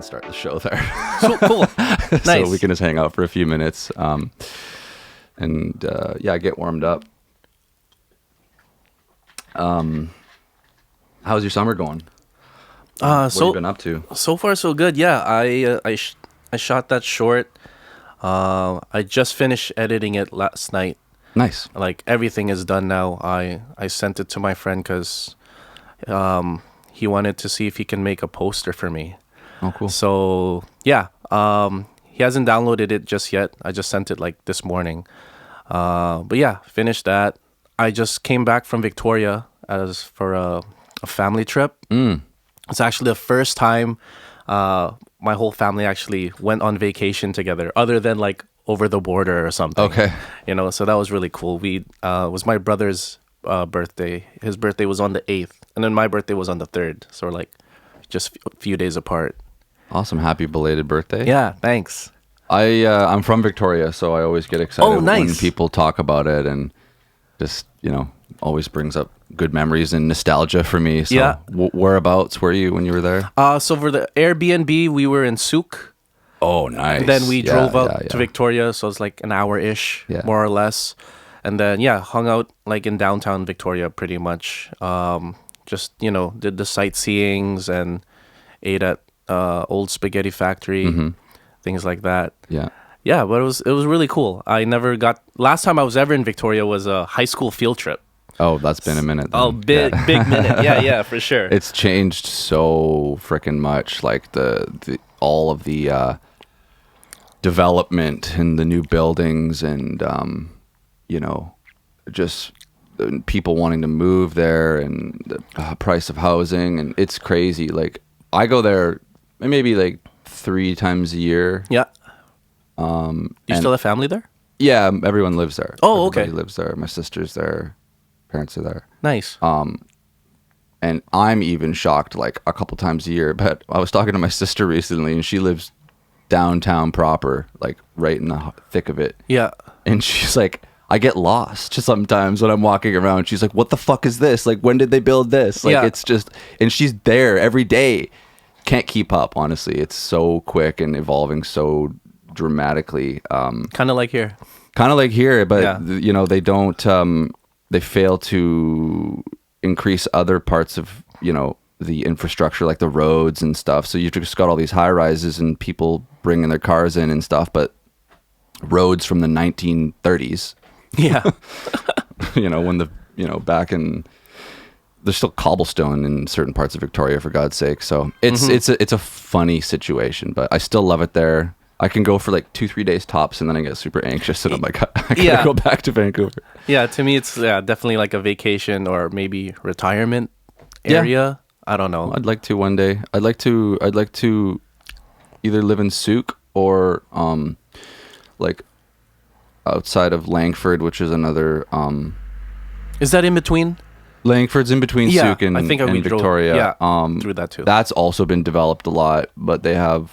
start the show there. So cool. Nice. So we can just hang out for a few minutes. Yeah, get warmed up. How's your summer going? What have you been up to? So far, so good. Yeah, I shot that short. I just finished editing it last night. Nice. Like everything is done now. I sent it to my friend because he wanted to see if he can make a poster for me. Oh, cool. So yeah, he hasn't downloaded it just yet. I just sent it like this morning. But yeah, finished that. I just came back from Victoria as for a family trip. It's actually the first time my whole family actually went on vacation together, other than like over the border or something. Okay. You know, so that was really cool. We it was my brother's birthday. His birthday was on the 8th, and then my birthday was on the 3rd. So we're like just a few days apart. Awesome. Happy belated birthday. Yeah, thanks. I'm from Victoria, so I always get excited when nice. people talk about it, and just, always brings up good memories and nostalgia for me. So Yeah. Whereabouts were you when you were there? So for the Airbnb, we were in Souk. Oh, nice. Then we drove Yeah, out yeah. to Victoria, so it's like an hour-ish, Yeah. more or less. And then, yeah, hung out like in downtown Victoria pretty much. Just, did the sightseeings and ate at Old Spaghetti Factory, things like that. Yeah. Yeah, but it was really cool. Last time I was ever in Victoria was a high school field trip. Oh, that's been a minute then. Oh, big minute. Yeah, for sure. It's changed so freaking much. Like all of the development and the new buildings, and just people wanting to move there, and the price of housing, and it's crazy. Like I go there maybe like 3 times a year. Yeah. You still have family there? Yeah, everyone lives there. Oh, okay. Everybody lives there. My sister's there. Parents are there. Nice. And I'm even shocked like a couple times a year. But I was talking to my sister recently, and she lives downtown proper, like right in the thick of it. Yeah. And she's like, I get lost sometimes when I'm walking around. She's like, what the fuck is this? Like, when did they build this? Like, Yeah. it's just, and she's there every day. Can't keep up, honestly. It's so quick and evolving so dramatically. Kind of like here. But Yeah. they don't, they fail to increase other parts of, the infrastructure, like the roads and stuff. So you've just got all these high rises and people bringing their cars in and stuff, but roads from the 1930s, Yeah. when back in, there's still cobblestone in certain parts of Victoria, for God's sake. So it's a funny situation, but I still love it there. I can go for like 2-3 days tops, and then I get super anxious, and I'm like, I gotta go back to Vancouver. Yeah, to me, it's definitely like a vacation or maybe retirement area. I don't know. I'd like to one day. I'd like to either live in Souk or like outside of Langford, which is another. Is that in between? Langford's in between Souk and, I think we Victoria. drove through that too. That's also been developed a lot, but they have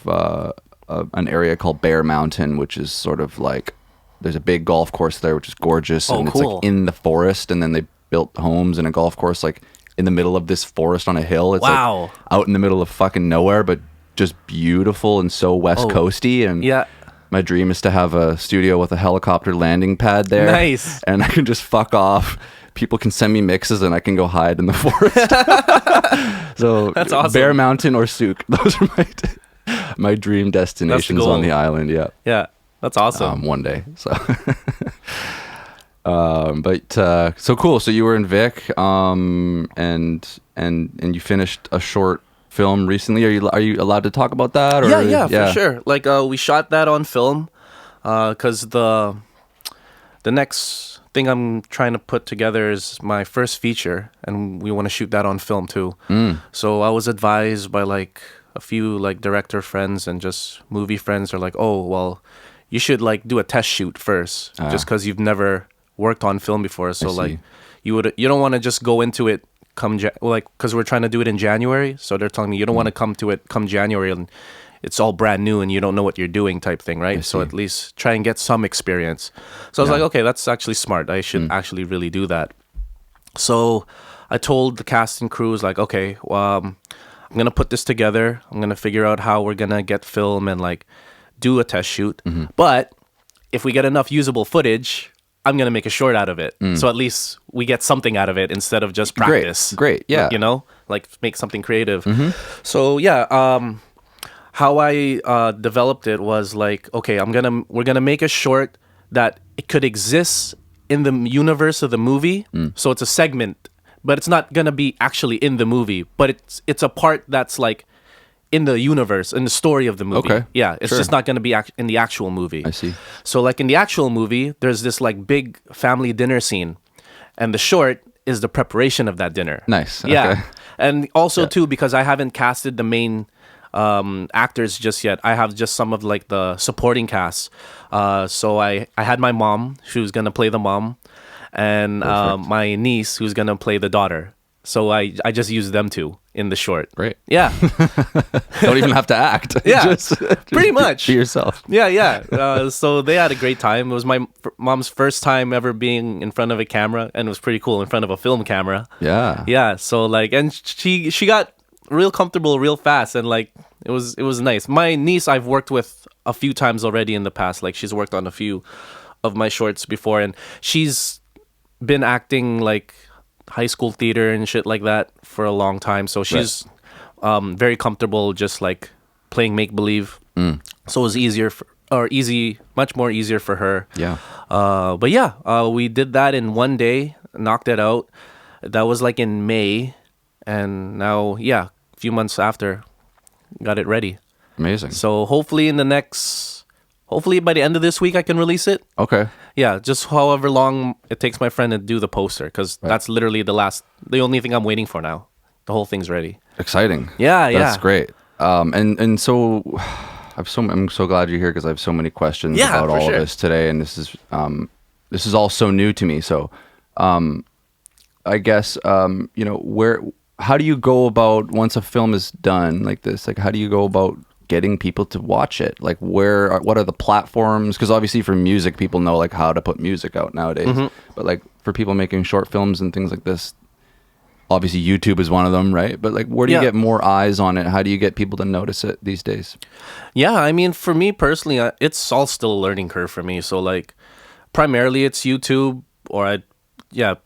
an area called Bear Mountain, which is sort of like, there's a big golf course there, which is gorgeous, and it's cool. like in the forest, and then they built homes and a golf course like in the middle of this forest on a hill. It's Wow. like out in the middle of fucking nowhere, but just beautiful and so West Coasty. And Yeah. my dream is to have a studio with a helicopter landing pad there. Nice. And I can just fuck off. People can send me mixes, and I can go hide in the forest. So That's awesome. Bear Mountain or Souk. Those are my dream destinations goal. on the island. Yeah. Yeah, that's awesome. One day. So, so cool. So you were in Vic, and you finished a short film recently. Are you allowed to talk about that? Or? Yeah, for sure. Like we shot that on film, because the next thing I'm trying to put together is my first feature, and we want to shoot that on film too. So I was advised by like a few like director friends and just movie friends are like, oh well, you should like do a test shoot first, just because you've never worked on film before. So like you don't want to just go into it because we're trying to do it in January. So they're telling me you don't want to come to it come January and it's all brand new and you don't know what you're doing type thing, right? So at least try and get some experience. So I was like, okay, that's actually smart. I should actually really do that. So I told the cast and crew, like, okay, I'm I'm gonna put this together. I'm gonna figure out how we're gonna get film and like do a test shoot. But if we get enough usable footage, I'm gonna make a short out of it. So at least we get something out of it instead of just practice. Great. Yeah. You know, like make something creative. So yeah, how I developed it was like, okay, we're gonna make a short that it could exist in the universe of the movie. So it's a segment, but it's not gonna be actually in the movie. But it's a part that's like in the universe, in the story of the movie. Okay. Yeah, it's just not gonna be in the actual movie. I see. So like in the actual movie, there's this like big family dinner scene, and the short is the preparation of that dinner. Nice. Yeah, Okay. and also too because I haven't casted the main actors just yet. I have just some of like the supporting cast. So I had my mom, who's gonna play the mom, and my niece, who's gonna play the daughter. So I just used them two in the short. Great. Yeah. Don't even have to act. Yeah. Just Pretty much. be yourself. Yeah. So they had a great time. It was my mom's first time ever being in front of a camera, and it was pretty cool in front of a film camera. Yeah. Yeah. So like, and she got real comfortable real fast, and like it was nice. My niece I've worked with a few times already in the past. Like she's worked on a few of my shorts before, and she's been acting like high school theater and shit like that for a long time. So she's very comfortable just like playing make believe. So it was much more easier for her. Yeah. But yeah, we did that in one day, knocked it out. That was like in May, and now a few months after, got it ready. Amazing. So hopefully by the end of this week I can release it. Okay. Yeah, just however long it takes my friend to do the poster, because that's literally the only thing I'm waiting for now. The whole thing's ready. Exciting. Yeah, That's great. And so I'm so glad you're here because I have so many questions about all of this today, and this is all so new to me. So, I guess how do you go about once a film is done like this? Like, how do you go about getting people to watch it? Like, what are the platforms? Because obviously for music, people know like how to put music out nowadays. But like for people making short films and things like this, obviously YouTube is one of them, right? But like, where do you get more eyes on it? How do you get people to notice it these days? Yeah, I mean, for me personally, it's all still a learning curve for me. So like, primarily it's YouTube, or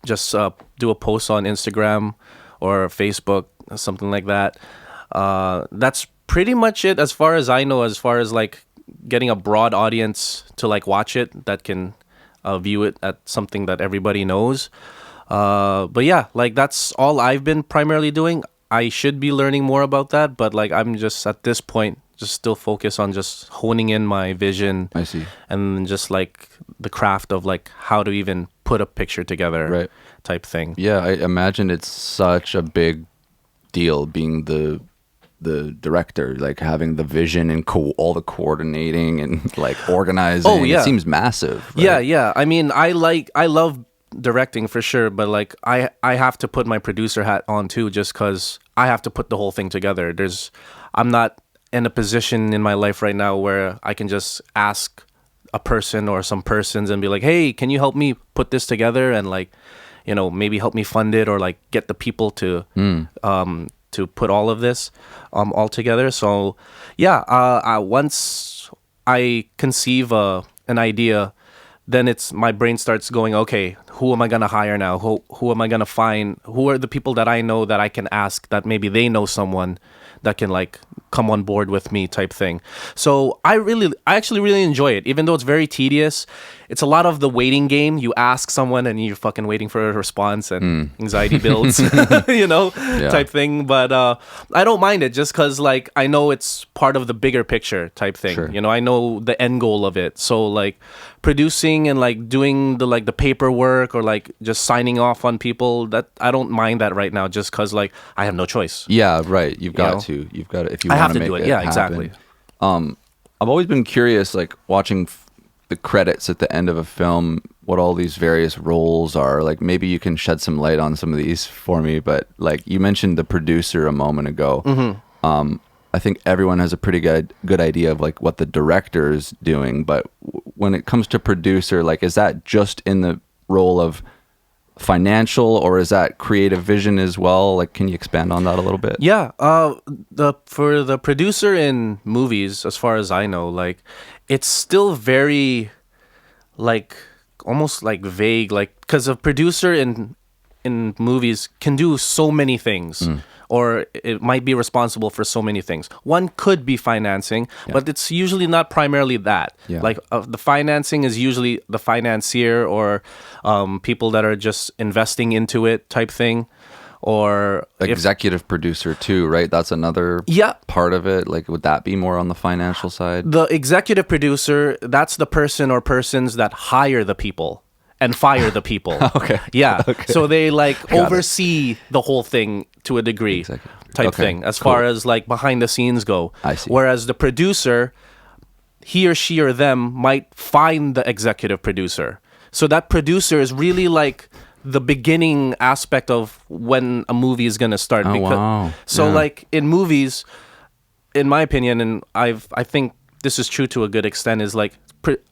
just do a post on Instagram or Facebook, something like that. That's pretty much it as far as I know, as far as like getting a broad audience to like watch it that can view it at something that everybody knows. But yeah, like that's all I've been primarily doing. I should be learning more about that, but like I'm just at this point just still focused on just honing in my vision. I see. And just like the craft of like how to even put a picture together, right, type thing. Yeah, I imagine it's such a big deal being the director, like having the vision and all the coordinating and like organizing. Oh yeah, it seems massive. Right? Yeah. I mean, I love directing for sure, but like I have to put my producer hat on too, just because I have to put the whole thing together. I'm not in a position in my life right now where I can just ask a person or some persons and be like, hey, can you help me put this together, and like, maybe help me fund it, or like get the people to put all of this all together. So yeah, once I conceive an idea, then it's my brain starts going, okay, who am I gonna hire now? Who am I gonna find? Who are the people that I know that I can ask that maybe they know someone that can like come on board with me, type thing. So I actually really enjoy it, even though it's very tedious. It's a lot of the waiting game. You ask someone and you're fucking waiting for a response, and anxiety builds, type thing. But I don't mind it, just because like I know it's part of the bigger picture type thing. Sure. I know the end goal of it. So like producing and like doing the paperwork, or like just signing off on people, that I don't mind that right now, just because like I have no choice. Yeah, right. You've got to if you want to make it. Yeah, happen. exactly. I've always been curious, like watching the credits at the end of a film, what all these various roles are. Like maybe you can shed some light on some of these for me. But like you mentioned the producer a moment ago. I think everyone has a pretty good idea of like what the director is doing. But when it comes to producer, like is that just in the role of financial, or is that creative vision as well? Like, can you expand on that a little bit? Yeah, for the producer in movies, as far as I know, like it's still very like almost like vague, like because a producer in movies can do so many things. Or it might be responsible for so many things. One could be financing, but it's usually not primarily that. Yeah. Like the financing is usually the financier or people that are just investing into it type thing. Or Executive producer too, right? That's another part of it. Like, would that be more on the financial side? The executive producer, that's the person or persons that hire the people and fire the people. Okay. Yeah. Okay. So they like oversee the whole thing to a degree type thing as far as like behind the scenes go. I see. Whereas the producer, he or she or them might find the executive producer. So that producer is really like the beginning aspect of when a movie is going to start. Oh, wow. So like in movies, in my opinion, and I think this is true to a good extent, is like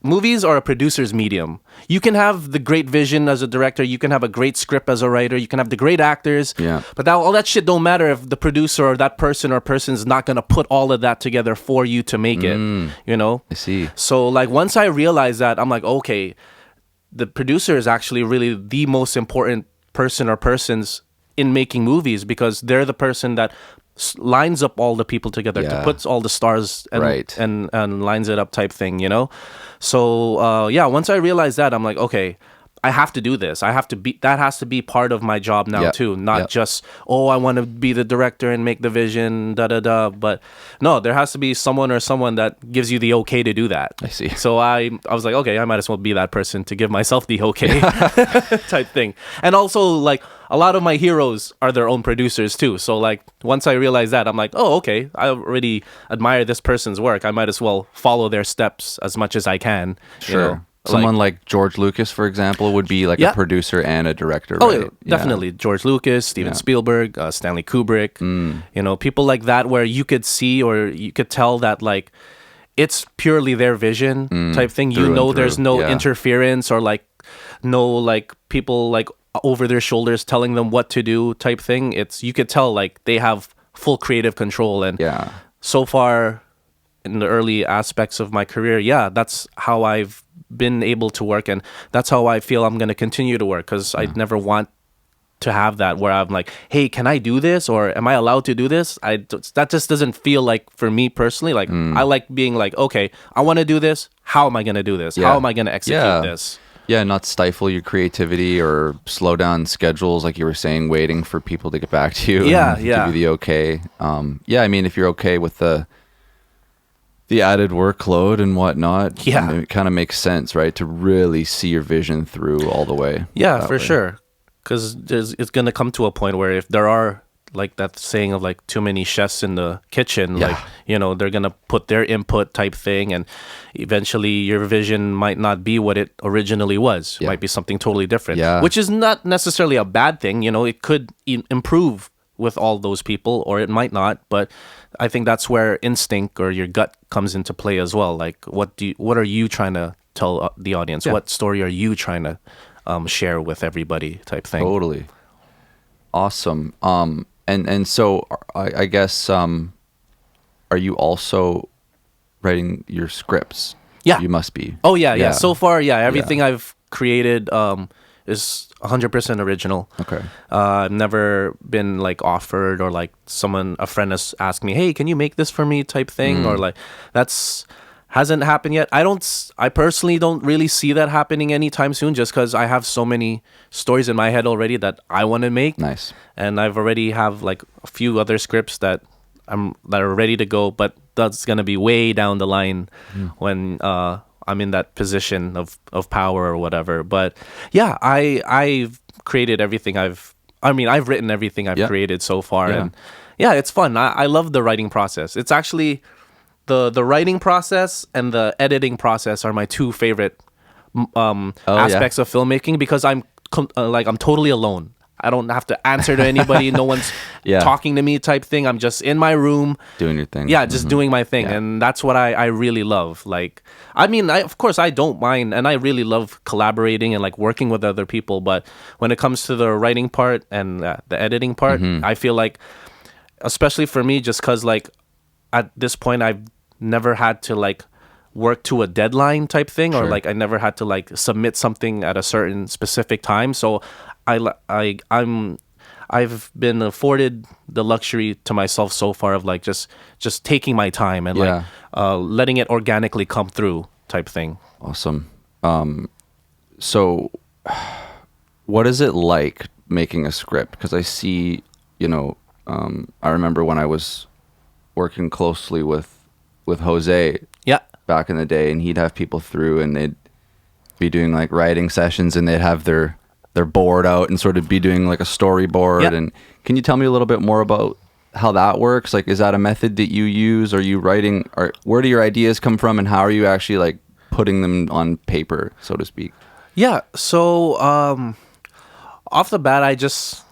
movies are a producer's medium. You can have the great vision as a director, you can have a great script as a writer, you can have the great actors, but all that shit don't matter if the producer or that person or person's not gonna put all of that together for you to make it, you know? I see. So like once I realized that, I'm like, okay, the producer is actually really the most important person or persons in making movies, because they're the person that lines up all the people together, to puts all the stars and lines it up type thing, you know? So once I realized that, I'm like, okay, I have to do this. That has to be part of my job now too. Not just, I want to be the director and make the vision, But no, there has to be someone that gives you the okay to do that. I see. So I was like, okay, I might as well be that person to give myself the okay type thing. And also like a lot of my heroes are their own producers too. So like once I realized that, I'm like, oh, okay, I already admire this person's work. I might as well follow their steps as much as I can. Sure. You know? Someone like George Lucas, for example, would be like a producer and a director, Oh, right? definitely. George Lucas, Steven Spielberg, Stanley Kubrick, you know, people like that, where you could see or you could tell that like it's purely their vision type thing. You know, there's no interference or like no like people like over their shoulders telling them what to do type thing. You could tell like they have full creative control. And so far in the early aspects of my career, that's how I've been able to work, and that's how I feel I'm going to continue to work, because I never want to have that where I'm like, hey, can I do this, or am I allowed to do this? That just doesn't feel like, for me personally, like I like being like, okay, I want to do this, how am I going to do this, how am I going to execute this? Not stifle your creativity or slow down schedules, like you were saying, waiting for people to get back to you and give you the okay. I mean, if you're okay with the added workload and whatnot, it kind of makes sense, right? To really see your vision through all the way. Yeah, for sure. Because it's going to come to a point where if there are, like that saying of like too many chefs in the kitchen, like, you know, they're going to put their input type thing, and eventually your vision might not be what it originally was. It might be something totally different, which is not necessarily a bad thing. You know, it could improve with all those people, or it might not, but I think that's where instinct or your gut comes into play as well. Like, what are you trying to tell the audience? What story are you trying to share with everybody type thing? Totally. Awesome. And so I guess, are you also writing your scripts? Yeah. You must be. Oh, yeah. So far, everything I've created is 100% original. Okay. I've never been like offered, or like a friend has asked me, hey, can you make this for me type thing, or like hasn't happened yet. I personally don't really see that happening anytime soon, just because I have so many stories in my head already that I want to make. Nice. And I've already have like a few other scripts that are ready to go, but that's gonna be way down the line when I'm in that position of power or whatever. But yeah, I've created everything I've written everything I've created so far. And it's fun. I love the writing process. It's actually the writing process and the editing process are my two favorite aspects of filmmaking, because I'm totally alone. I don't have to answer to anybody. No one's Yeah. talking to me type thing. I'm just in my room. Doing your thing. Yeah, just doing my thing. Yeah. And that's what I really love. Like, I mean, of course, I don't mind. And I really love collaborating and like working with other people. But when it comes to the writing part and the editing part, I feel like, especially for me, just because like at this point, I've never had to like work to a deadline type thing, or Sure. like I never had to like submit something at a certain specific time. So I've been afforded the luxury to myself so far of like just taking my time and like letting it organically come through type thing. Awesome. So what is it like making a script? Because I see, I remember when I was working closely with Jose Yeah. back in the day, and he'd have people through and they'd be doing like writing sessions, and they'd have their board out and sort of be doing like a storyboard. Yeah. And can you tell me a little bit more about how that works? Like, is that a method that you use? Are you writing, or where do your ideas come from, and how are you actually like putting them on paper, so to speak? Yeah. So off the bat, I just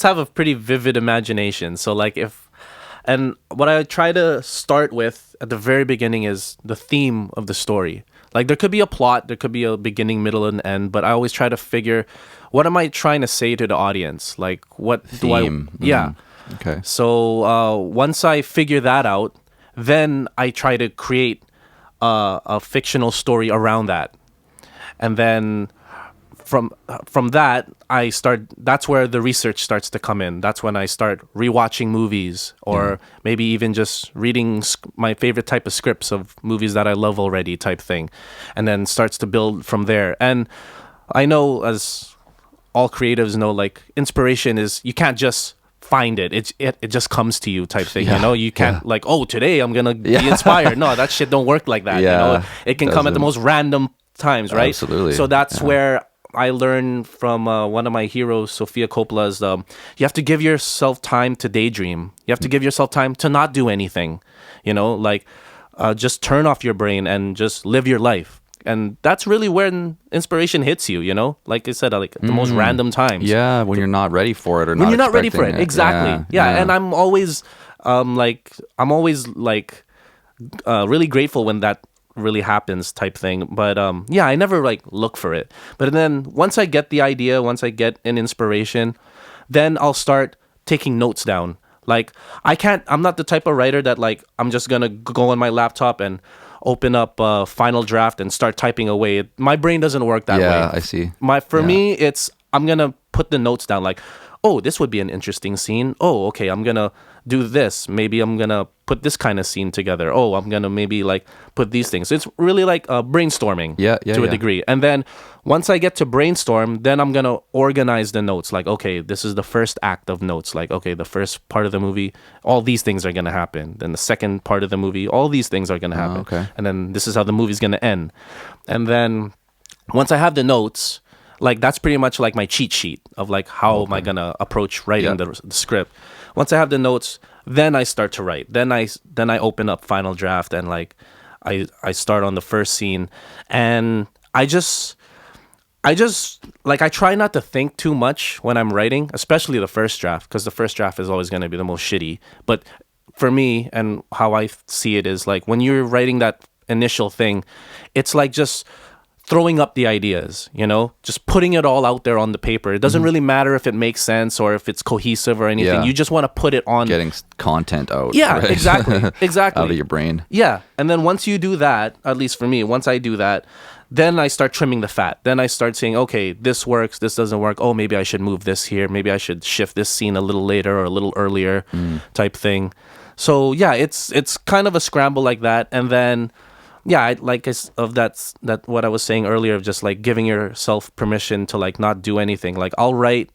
have a pretty vivid imagination. So like and what I try to start with at the very beginning is the theme of the story. Like there could be a plot, there could be a beginning, middle, and end, but I always try to figure, what am I trying to say to the audience? Like what Theme. do I? Yeah. Okay. So once I figure that out, then I try to create a fictional story around that, and then from that that's where the research starts to come in. That's when I start rewatching movies, or maybe even just reading my favorite type of scripts of movies that I love already type thing, and then starts to build from there. And I know, as all creatives know, like inspiration is, you can't just find it. It just comes to you type thing. Yeah. You can't like, oh, today I'm gonna be inspired. No, that shit don't work like that. Yeah. It can come at the most random times, right? Absolutely. So that's where I learned from one of my heroes, Sofia Coppola's, you have to give yourself time to daydream. You have to give yourself time to not do anything, like just turn off your brain and just live your life. And that's really when inspiration hits you, like I said, like at the most random times. Yeah, when you're not ready for it, or When not you're not ready for it. expecting Exactly. Yeah. And I'm always really grateful when that really happens type thing. But I never like look for it. But then once I get the idea, once I get an inspiration, then I'll start taking notes down. Like I'm not the type of writer that like I'm just gonna go on my laptop and open up Final Draft and start typing away. My brain doesn't work that way. Yeah, I see. For me, it's, I'm gonna put the notes down, like, oh, this would be an interesting scene. Oh, okay, I'm gonna do this. Maybe I'm gonna put this kind of scene together. Oh, I'm gonna maybe like put these things. It's really like brainstorming to a degree. And then once I get to brainstorm, then I'm gonna organize the notes. Like, okay, this is the first act of notes. Like, okay, the first part of the movie, all these things are gonna happen. Then the second part of the movie, all these things are gonna happen. Okay. And then this is how the movie's gonna end. And then once I have the notes, like that's pretty much like my cheat sheet of like how am I gonna approach writing the script. Once I have the notes, then I start to write. Then I open up Final Draft and like I start on the first scene, and I just like, I try not to think too much when I'm writing, especially the first draft, because the first draft is always gonna be the most shitty. But for me, and how I see it, is like when you're writing that initial thing, it's like just throwing up the ideas, just putting it all out there on the paper. It doesn't really matter if it makes sense or if it's cohesive or anything. Yeah. You just want to put it on. Getting content out. Yeah, right? exactly. Out of your brain. Yeah. And then once you do that, at least for me, once I do that, then I start trimming the fat. Then I start saying, okay, this works, this doesn't work. Oh, maybe I should move this here. Maybe I should shift this scene a little later or a little earlier type thing. So yeah, it's kind of a scramble like that. And then yeah, that what I was saying earlier, of just like giving yourself permission to like not do anything. Like I'll write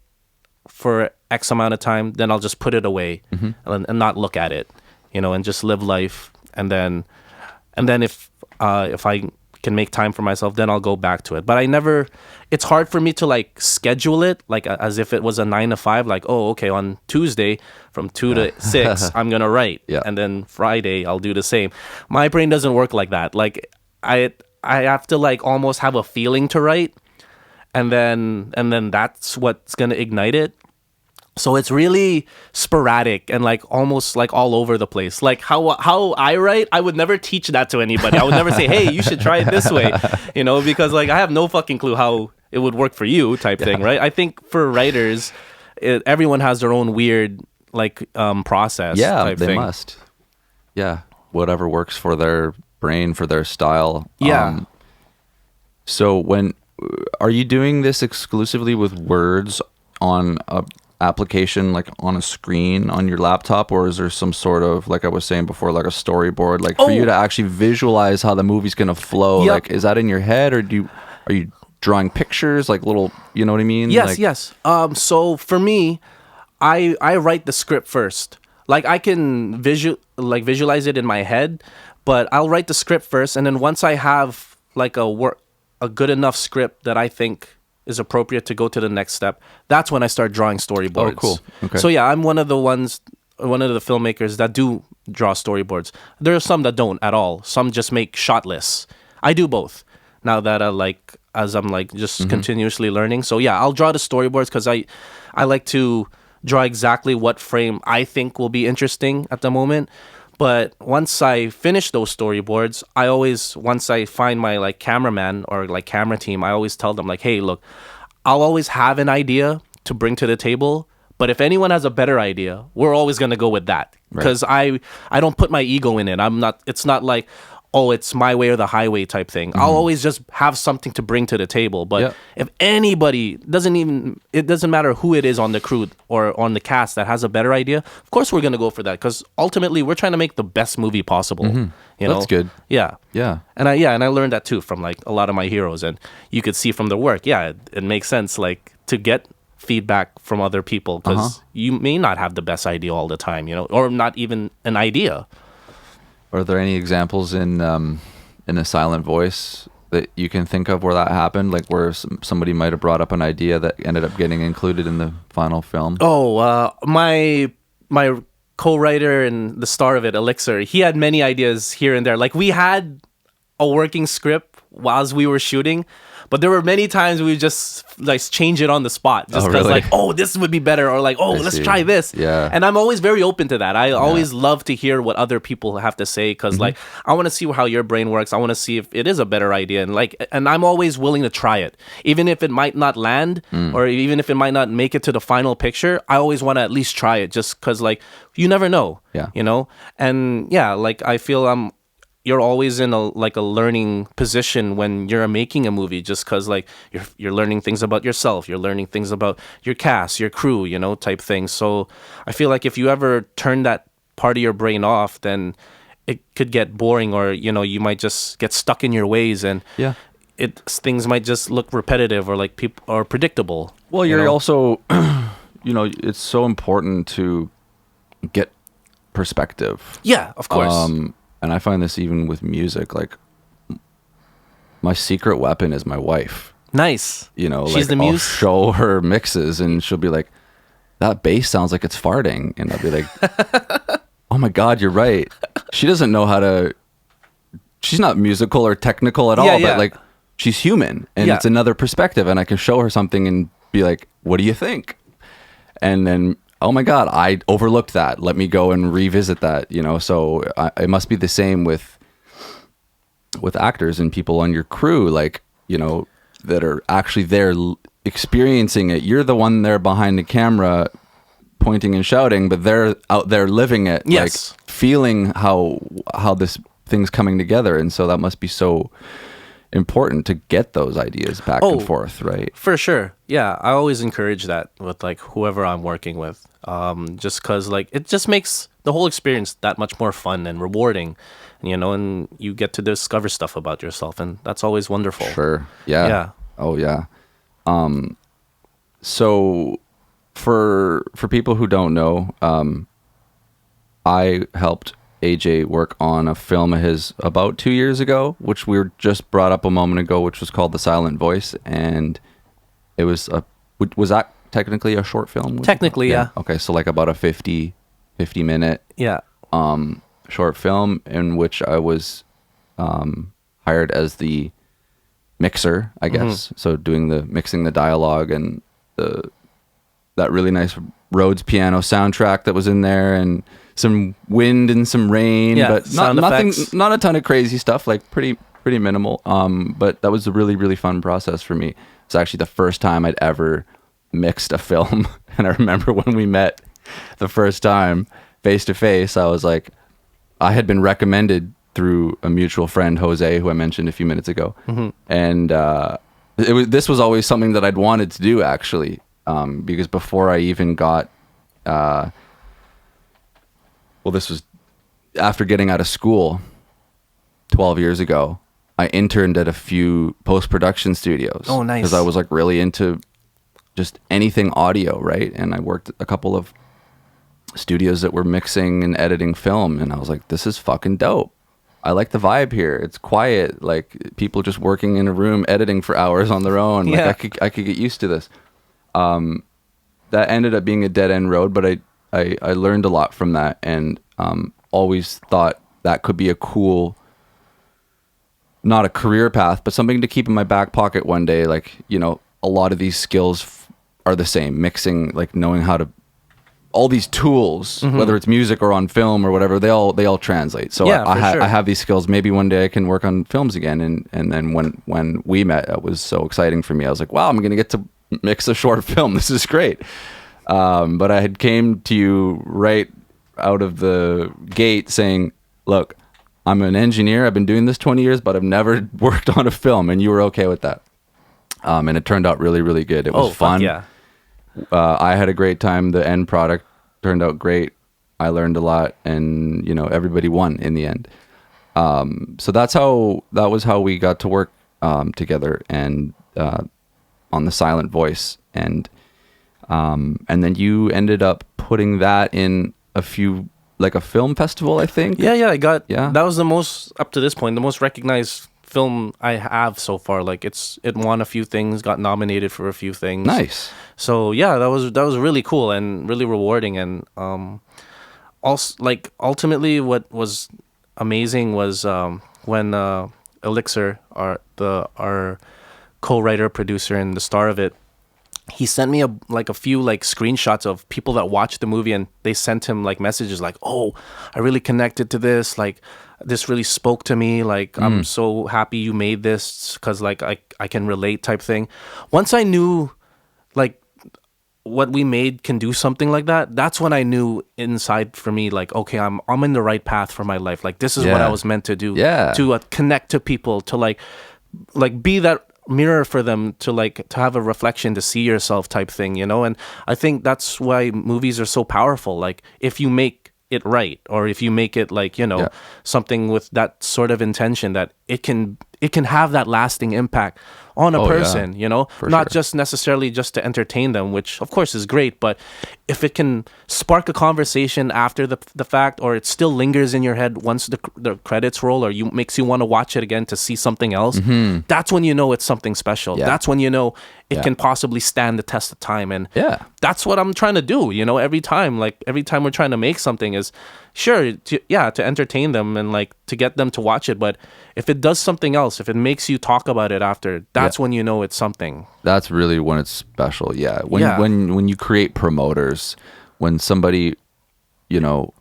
for X amount of time, then I'll just put it away and not look at it, and just live life. And then if I can make time for myself, then I'll go back to it. But it's hard for me to like schedule it like as if it was a 9 to 5, like, oh, okay, on Tuesday from 2 to 6 I'm gonna write, and then Friday I'll do the same. My brain doesn't work like that. Like I have to like almost have a feeling to write, and then that's what's gonna ignite it. So it's really sporadic and like almost like all over the place. Like how I write, I would never teach that to anybody. I would never say, "Hey, you should try it this way," because like I have no fucking clue how it would work for you, type thing, right? I think for writers, everyone has their own weird like process. Yeah, type they thing. must. Yeah, whatever works for their brain, for their style. Yeah. So are you doing this exclusively with words on a application, like on a screen on your laptop, or is there some sort of, like I was saying before, like a storyboard, like for you to actually visualize how the movie's gonna flow? Yep. Like, is that in your head, or are you drawing pictures, like little, you know what I mean? Yes, like, yes. So for me, I write the script first. Like I can visualize it in my head, but I'll write the script first, and then once I have like a good enough script that I think is appropriate to go to the next step, that's when I start drawing storyboards. Oh, cool. Okay. So yeah, I'm one of the filmmakers that do draw storyboards. There are some that don't at all. Some just make shot lists. I do both. Now that as I'm like just continuously learning. So yeah, I'll draw the storyboards because I like to draw exactly what frame I think will be interesting at the moment. But once I finish those storyboards, once I find my like cameraman or like camera team, I always tell them like, hey, look, I'll always have an idea to bring to the table. But if anyone has a better idea, we're always going to go with that. Because I don't put my ego in it. It's not like, oh, it's my way or the highway type thing. I'll always just have something to bring to the table. But if anybody it doesn't matter who it is on the crew or on the cast that has a better idea, of course we're going to go for that. Because ultimately we're trying to make the best movie possible. That's good. Yeah. Yeah. And I learned that too from like a lot of my heroes. And you could see from their work, it makes sense like to get feedback from other people because you may not have the best idea all the time, or not even an idea. Are there any examples in A Silent Voice that you can think of where that happened, like where somebody might have brought up an idea that ended up getting included in the final film? Oh, my co-writer and the star of it, Elixir, he had many ideas here and there. Like we had a working script whilst we were shooting, but there were many times we would just like change it on the spot just because really? like, oh, this would be better, or like, oh, let's try this. Yeah. And I'm always very open to that. I always love to hear what other people have to say because like I want to see how your brain works. I want to see if it is a better idea, and I'm always willing to try it, even if it might not land or even if it might not make it to the final picture. I always want to at least try it just because like you never know. Yeah. And yeah, like I feel you're always in a learning position when you're making a movie, just because like you're learning things about yourself, you're learning things about your cast, your crew, type thing. So I feel like if you ever turn that part of your brain off, then it could get boring, or you might just get stuck in your ways, and things might just look repetitive or like people or predictable. Well, you're also it's so important to get perspective. Yeah, of course. And I find this even with music, like my secret weapon is my wife. Nice. She's like the I'll muse. show her mixes and she'll be like, that bass sounds like it's farting. And I'll be like, oh my God, you're right. She doesn't know she's not musical or technical at all, but like she's human and it's another perspective. And I can show her something and be like, what do you think? And then, oh my God, I overlooked that. Let me go and revisit that, So it must be the same with actors and people on your crew, like, that are actually there experiencing it. You're the one there behind the camera pointing and shouting, but they're out there living it, like feeling how this thing's coming together. And so that must be so important to get those ideas back and forth, right? For sure. Yeah, I always encourage that with like whoever I'm working with. Just because like it just makes the whole experience that much more fun and rewarding, and you get to discover stuff about yourself, and that's always wonderful. Sure. Yeah. Oh yeah. So for people who don't know, I helped AJ work on a film of his about 2 years ago, which we were just brought up a moment ago, which was called The Silent Voice, and it was that technically a short film? Technically, yeah. Okay, so like about a 50 minute short film in which I was hired as the mixer, I guess. So doing mixing the dialogue and that really nice Rhodes piano soundtrack that was in there, and some wind and some rain, but not a ton of crazy stuff, like pretty minimal. But that was a really, really fun process for me. It's actually the first time I'd ever mixed a film. And I remember when we met the first time face to face, I was like, I had been recommended through a mutual friend, Jose, who I mentioned a few minutes ago. And this was always something that I'd wanted to do, actually, because before I even got, this was after getting out of school 12 years ago. I interned at a few post-production studios. Oh, nice. Because I was like really into just anything audio, right? And I worked at a couple of studios that were mixing and editing film, and I was like, this is fucking dope. I like the vibe here. It's quiet, like people just working in a room editing for hours on their own. Yeah. Like I could get used to this. That ended up being a dead end road, but I learned a lot from that, and always thought that could be a cool, not a career path, but something to keep in my back pocket one day. Like, you know, a lot of these skills are the same. Mixing, like knowing how to, all these tools, whether it's music or on film or whatever, they all translate. So Yeah, I have these skills. Maybe one day I can work on films again. And then when we met, it was so exciting for me. I was like, wow, I'm going to get to mix a short film. This is great. But I had came to you right out of the gate saying, look, I'm an engineer. I've been doing this 20 years, but I've never worked on a film. And you were okay with that. And it turned out really, really good. It was fun. Yeah. I had a great time. The end product turned out great. I learned a lot, and you know, everybody won in the end. So that was how we got to work together, and on the Silent Voice, and then you ended up putting that in a few, like a film festival, I think. That was the most, up to this point, the most recognized film I have so far. Like it won a few things, got nominated for a few things. Nice. So yeah, that was really cool and really rewarding. And also, like, ultimately what was amazing was when Elixir, our co-writer, producer, and the star of it, he sent me a few like screenshots of people that watched the movie, and they sent him like messages like, oh, I really connected to this, like this really spoke to me, like I'm so happy you made this because like I can relate, type thing. Once I knew like what we made can do something like that, that's when I knew inside for me, like, okay, I'm in the right path for my life. Like this is what I was meant to do. Yeah. To connect to people, to like be that mirror for them, to have a reflection, to see yourself, type thing, you know. And I think that's why movies are so powerful. Like if you make it right, or if you make it like, you know, something with that sort of intention, that it can have that lasting impact on a person, you know, not just necessarily just to entertain them, which of course is great, but if it can spark a conversation after the fact, or it still lingers in your head once the credits roll, or makes you want to watch it again to see something else, that's when you know it's something special. That's when you know it can possibly stand the test of time. And that's what I'm trying to do, you know, every time we're trying to make something is to entertain them and like to get them to watch it. But if it does something else, if it makes you talk about it after, that's when you know it's something. That's really when it's special. When you create promoters, when somebody, you know,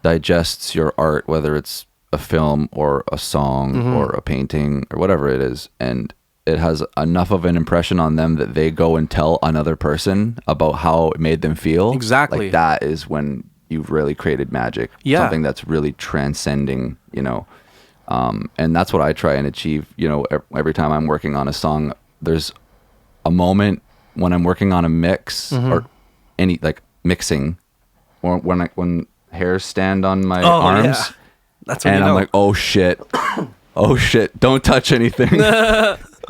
digests your art, whether it's a film or a song or a painting or whatever it is, and it has enough of an impression on them that they go and tell another person about how it made them feel. Exactly. Like that is when you've really created magic. Something that's really transcending, you know. And that's what I try and achieve, you know, every time I'm working on a song. There's a moment when I'm working on a mix or any like mixing, or when hairs stand on my arms. That's when and you know. I'm like, oh shit, don't touch anything.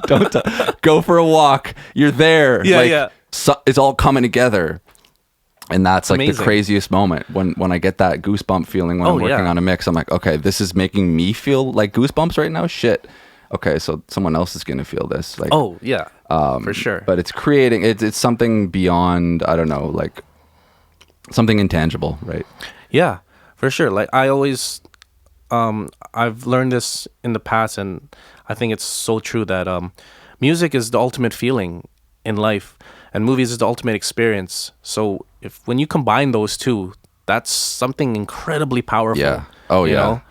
Don't go for a walk. You're there. So, it's all coming together. And that's like the craziest moment when I get that goosebump feeling when I'm working on a mix. I'm like, okay, this is making me feel like goosebumps right now. Shit. Okay, so someone else is gonna feel this. Like, for sure. But it's creating. It's something beyond. I don't know, like something intangible, right? Yeah, for sure. Like I always, I've learned this in the past, and I think it's so true that music is the ultimate feeling in life, and movies is the ultimate experience. So if when you combine those two, that's something incredibly powerful. Yeah. Oh, you yeah. know?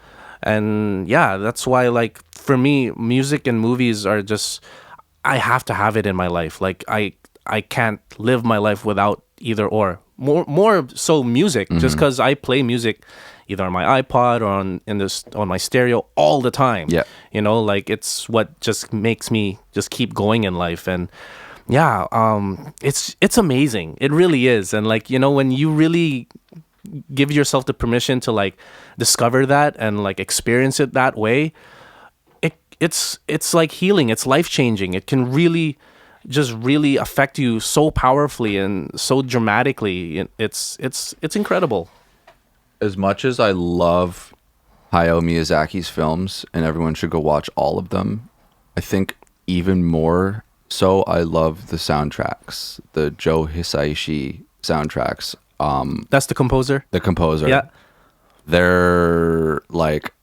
And yeah, that's why, like, for me, music and movies are just, I have to have it in my life. Like, I can't live my life without either or. More so music, just because I play music either on my iPod or on my stereo all the time. Yeah. You know, like, it's what just makes me just keep going in life. And yeah, it's amazing. It really is. And, like, you know, when you really give yourself the permission to, like, discover that and, like, experience it that way, it's like healing. It's life-changing. It can really just really affect you so powerfully and so dramatically. It's incredible. As much as I love Hayao Miyazaki's films, and everyone should go watch all of them, I think even more so I love the soundtracks, the Joe Hisaishi soundtracks. That's the composer? The composer. Yeah. They're like,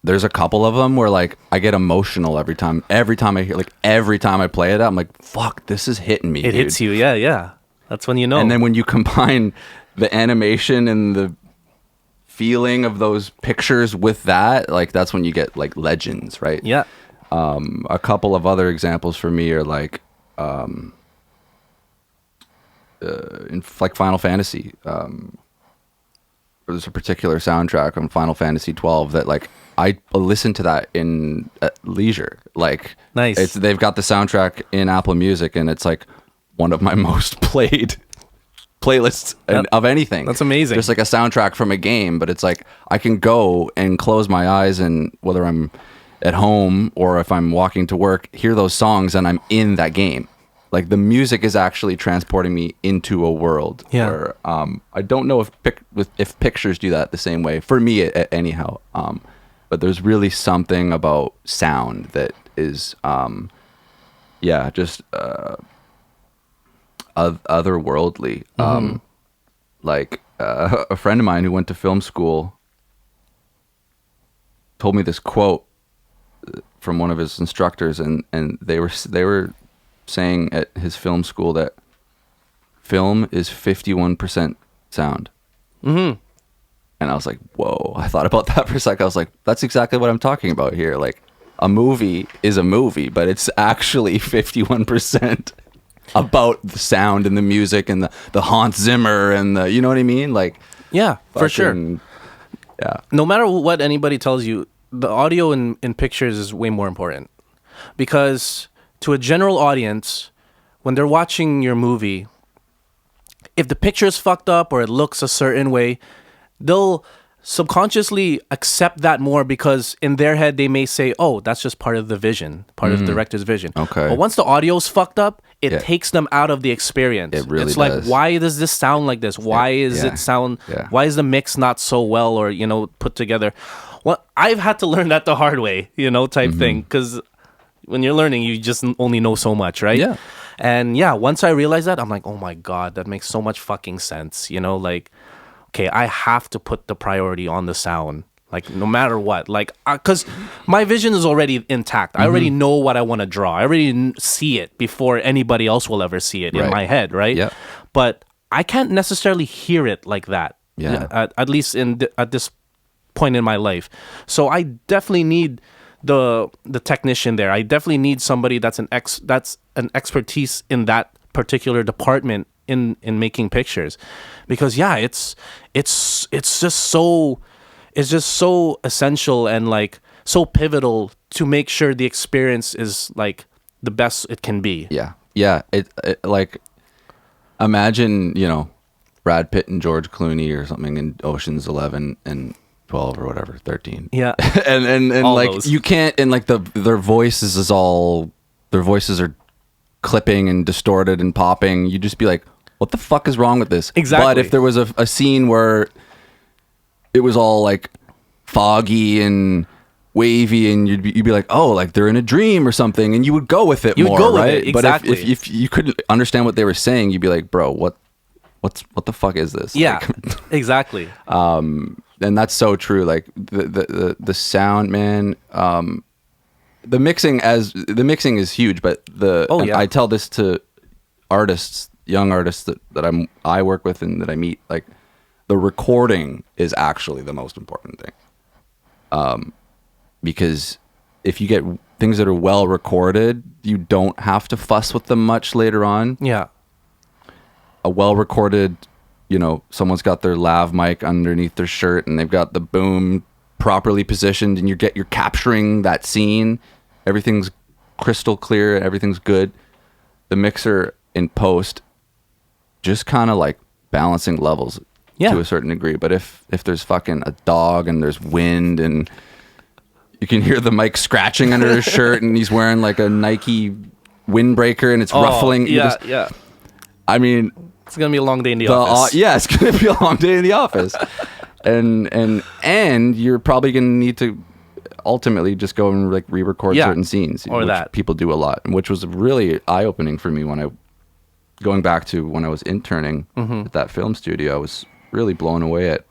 there's a couple of them where, like, I get emotional every time I hear, like, every time I play it, I'm like, fuck, this is hitting me. It dude. hits you. Yeah. That's when you know. And then when you combine the animation and the feeling of those pictures with that, like, that's when you get, like, legends, right? Yeah. A couple of other examples for me are like, in like Final Fantasy. There's a particular soundtrack on Final Fantasy 12 that, like, I listen to that in leisure. Like, Nice. They've got the soundtrack in Apple Music, and it's like one of my most played playlists of anything. That's amazing. Just like a soundtrack from a game, but it's like I can go and close my eyes, and whether I'm at home or if I'm walking to work, hear those songs, and I'm in that game. Like, the music is actually transporting me into a world. Yeah. Where, I don't know if pictures do that the same way. For me, anyhow. But there's really something about sound that is, just otherworldly. Like, a friend of mine who went to film school told me this quote from one of his instructors, and they were saying at his film school that film is 51% sound. And I was like, whoa. I thought about that for a second. I was like, that's exactly what I'm talking about here. Like, a movie is a movie, but it's actually 51% about the sound and the music and the Hans Zimmer and the, you know what I mean? Like, Yeah, for sure. Yeah. No matter what anybody tells you, the audio in pictures is way more important. Because to a general audience, when they're watching your movie, if the picture is fucked up or it looks a certain way, they'll subconsciously accept that more, because in their head they may say, oh, that's just part of the vision, part of the director's vision. Okay. But once the audio's fucked up, it takes them out of the experience. It really it's like, does. why does this sound like this? Why is it sound, why is the mix not so well, or, you know, put together? Well, I've had to learn that the hard way, you know, type thing, because when you're learning, you just only know so much, right? Yeah. And yeah, once I realized that, I'm like, oh my God, that makes so much fucking sense. You know, like, okay, I have to put the priority on the sound, like, no matter what. Like, because my vision is already intact. I already know what I want to draw. I already see it before anybody else will ever see it in my head, right? Yeah. But I can't necessarily hear it like that. Yeah. At least at this point in my life. So I definitely need the technician there. I definitely need somebody that's an expertise in that particular department in making pictures, because it's just so essential and, like, so pivotal to make sure the experience is, like, the best it can be. Yeah. It like, imagine, you know, Brad Pitt and George Clooney or something in Ocean's 11 and 12 or whatever, 13. Yeah. and All like those. You can't, and like their voices are clipping and distorted and popping. You just be like, what the fuck is wrong with this? Exactly. But if there was a scene where it was all like foggy and wavy, and you'd be like, oh, like they're in a dream or something, and you would go with it more, right? Exactly. But if you couldn't understand what they were saying, you'd be like, bro, what the fuck is this? Yeah. Like, Exactly. and that's so true. Like the sound, man. The mixing is huge, but I tell this to artists young artists that I work with and that I meet, like the recording is actually the most important thing. Because if you get things that are well recorded, you don't have to fuss with them much later on. Yeah. A well recorded, someone's got their lav mic underneath their shirt and they've got the boom properly positioned, and you're capturing that scene. Everything's crystal clear, everything's good. The mixer in post just kind of like balancing levels to a certain degree. But if there's fucking a dog and there's wind and you can hear the mic scratching under his shirt and he's wearing like a Nike windbreaker and it's ruffling. Yeah. I mean, it's gonna be a long day in the office. It's gonna be a long day in the office, and you're probably gonna need to ultimately just go and like re-record certain scenes, or which that people do a lot, which was really eye-opening for me going back to when I was interning at that film studio. I was really blown away at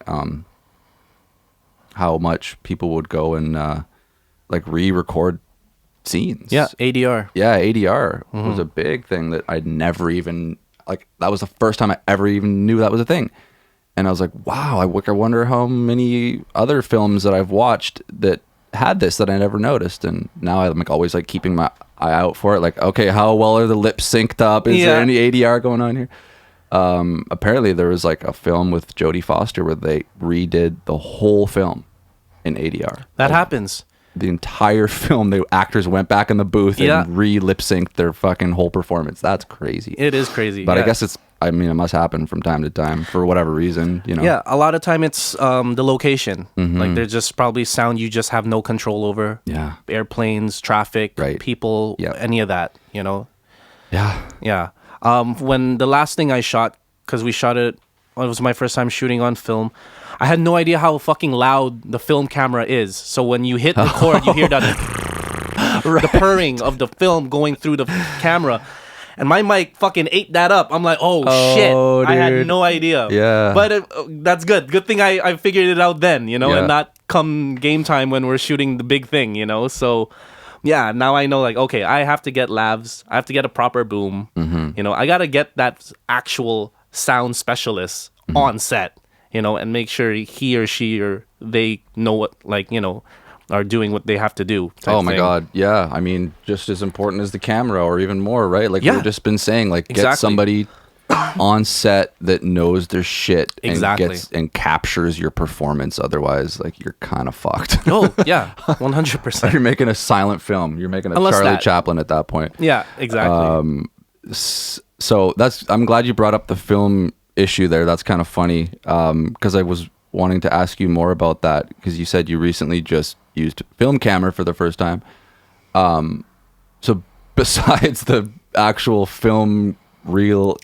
how much people would go and like re-record scenes. Yeah, ADR. Yeah, ADR was a big thing that I'd never even, like, that was the first time I ever even knew that was a thing. And I was like, wow, I wonder how many other films that I've watched that had this that I never noticed. And now I'm like always like keeping my eye out for it. Like, okay, how well are the lips synced up? Is there any ADR going on here? Apparently there was like a film with Jodie Foster where they redid the whole film in ADR. That happens. The entire film, the actors went back in the booth and re-lip synced their fucking whole performance. That's crazy. It is crazy. But I guess it must happen from time to time for whatever reason, Yeah, a lot of time it's the location. Like there's just probably sound you just have no control over. Yeah. Airplanes, traffic, people, any of that, Yeah. Yeah. When the last thing I shot, because we shot it, it was my first time shooting on film. I had no idea how fucking loud the film camera is. So when you hit record, you hear that the purring of the film going through the camera. And my mic fucking ate that up. I'm like, oh shit. Dude. I had no idea. Yeah. But that's good. Good thing I figured it out then, and not come game time when we're shooting the big thing, So, yeah, now I know, like, okay, I have to get lavs. I have to get a proper boom. I got to get that actual sound specialist on set, and make sure he or she or they know what, like, are doing what they have to do. Oh my God. Yeah. I mean, just as important as the camera or even more, right? Like we've just been saying, like get somebody on set that knows their shit and captures your performance. Otherwise, like you're kind of fucked. Oh yeah. 100%. You're making a silent film. You're making a Charlie Chaplin at that point. Yeah, exactly. So I'm glad you brought up the film issue there. That's kind of funny. Cause I was wanting to ask you more about that because you said you recently just used film camera for the first time. So besides the actual film reel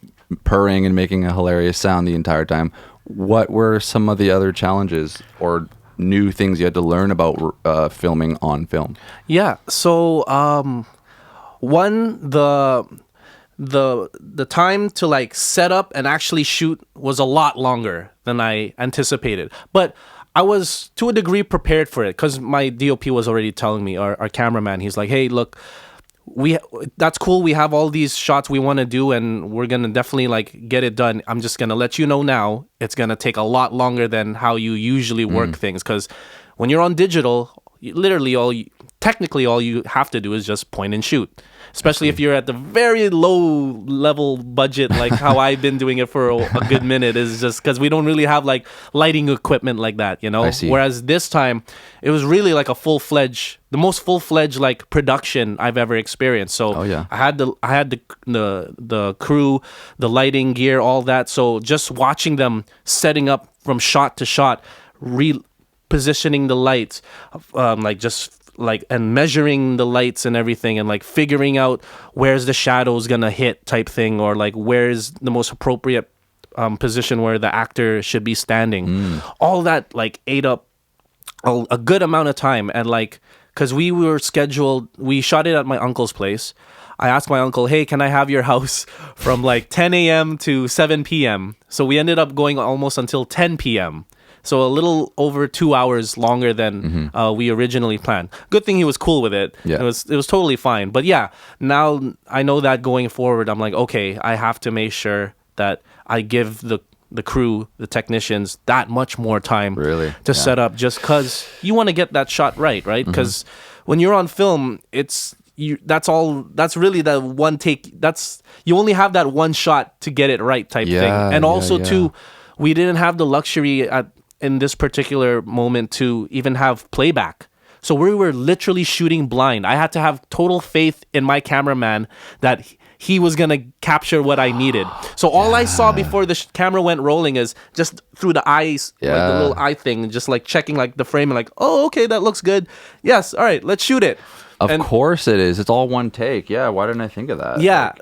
purring and making a hilarious sound the entire time, what were some of the other challenges or new things you had to learn about filming on film? Yeah. So one, the time to like set up and actually shoot was a lot longer than I anticipated, but I was to a degree prepared for it because my DOP was already telling me, our cameraman, he's like, hey, look, that's cool. We have all these shots we want to do and we're going to definitely like get it done. I'm just going to let you know now, it's going to take a lot longer than how you usually work things. Because when you're on digital, literally technically all you have to do is just point and shoot. Especially if you're at the very low level budget, like how I've been doing it for a good minute, is just because we don't really have like lighting equipment like that, I see. Whereas this time, it was really like the most full-fledged like production I've ever experienced. So I had the crew, the lighting gear, all that. So just watching them setting up from shot to shot, repositioning the lights, and measuring the lights and everything and like figuring out where's the shadows gonna hit type thing, or like where's the most appropriate position where the actor should be standing. All that like ate up a good amount of time. And like, because we shot it at my uncle's place. I asked my uncle, hey, can I have your house from like 10 a.m. to 7 p.m.? So we ended up going almost until 10 p.m. So a little over 2 hours longer than we originally planned. Good thing he was cool with it. Yeah. It was totally fine. But yeah, now I know that going forward, I'm like, okay, I have to make sure that I give the crew, the technicians, that much more time Really? to set up, just because you want to get that shot right? Because when you're on film, that's really the one take. You only have that one shot to get it right type thing. And also too, we didn't have the luxury in this particular moment to even have playback. So we were literally shooting blind. I had to have total faith in my cameraman that he was going to capture what I needed. So all I saw before the camera went rolling is just through the eyes, like the little eye thing, just like checking like the frame and like, oh, okay, that looks good. Yes, all right, let's shoot it. Of course it is. It's all one take. Yeah, why didn't I think of that? Yeah.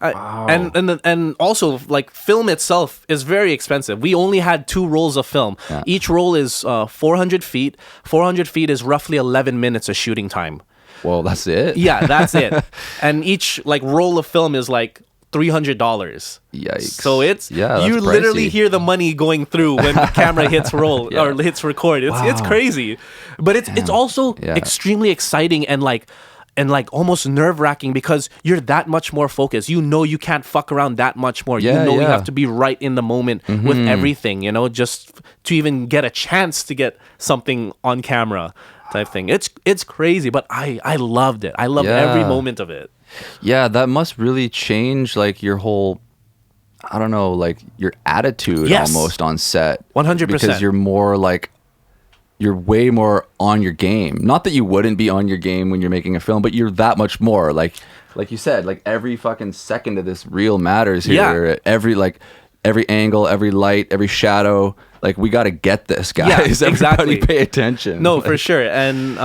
Wow. And also, like, film itself is very expensive. We only had 2 rolls of film. Yeah. Each roll is 400 feet. 400 feet is roughly 11 minutes of shooting time. Well, that's it? Yeah, that's it. And each, like, roll of film is, like, $300. Yikes. So it's that's you literally pricey. hear the money going through when the camera hits roll or hits record. It's crazy. But it's also extremely exciting and like almost nerve-wracking because you're that much more focused. You know you can't fuck around that much more. You have to be right in the moment with everything, just to even get a chance to get something on camera type thing. It's crazy, but I loved it. I loved every moment of it. Yeah, that must really change like your whole, I don't know, like your attitude almost on set. 100%. Because you're way more on your game. Not that you wouldn't be on your game when you're making a film, but you're that much more. Like you said, like every fucking second of this reel matters here. Yeah. Every angle, every light, every shadow. Like, we got to get this, guys. Yeah, Everybody exactly. pay attention. No, for sure. And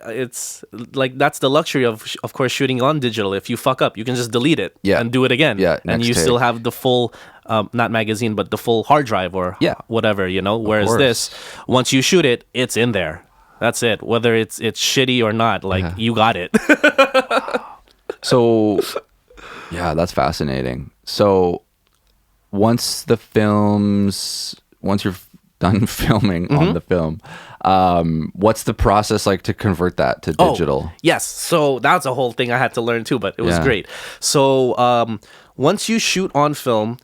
it's like that's the luxury of course, shooting on digital. If you fuck up, you can just delete it and do it again. Yeah, and you still have the full, not magazine, but the full hard drive or whatever, Whereas this, once you shoot it, it's in there. That's it. Whether it's shitty or not, you got it. So, yeah, that's fascinating. So, once you're done filming on the film, what's the process like to convert that to digital? Yes. So that's a whole thing I had to learn too, but it was great. So once you shoot on film,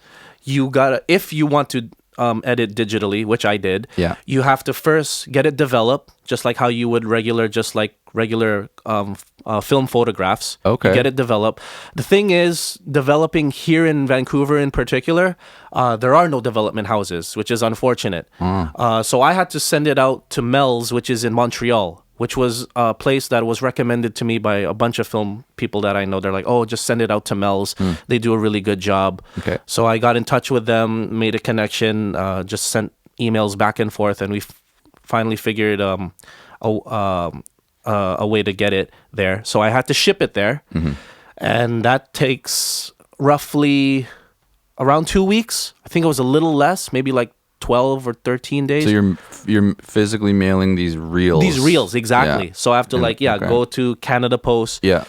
if you want to edit digitally, which I did, you have to first get it developed, just like how you would regular film photographs. Okay. You get it developed. The thing is, developing here in Vancouver in particular, there are no development houses, which is unfortunate. So I had to send it out to Mel's, which is in Montreal, which was a place that was recommended to me by a bunch of film people that I know. They're like, oh, just send it out to Mel's. They do a really good job. Okay. So I got in touch with them, made a connection, just sent emails back and forth, and we finally figured a way to get it there. So I had to ship it there, and that takes roughly around 2 weeks. I think it was a little less, maybe like 12 or 13 days. So you're physically mailing these reels. These reels, exactly. Yeah. So I have to go to Canada Post. Yeah.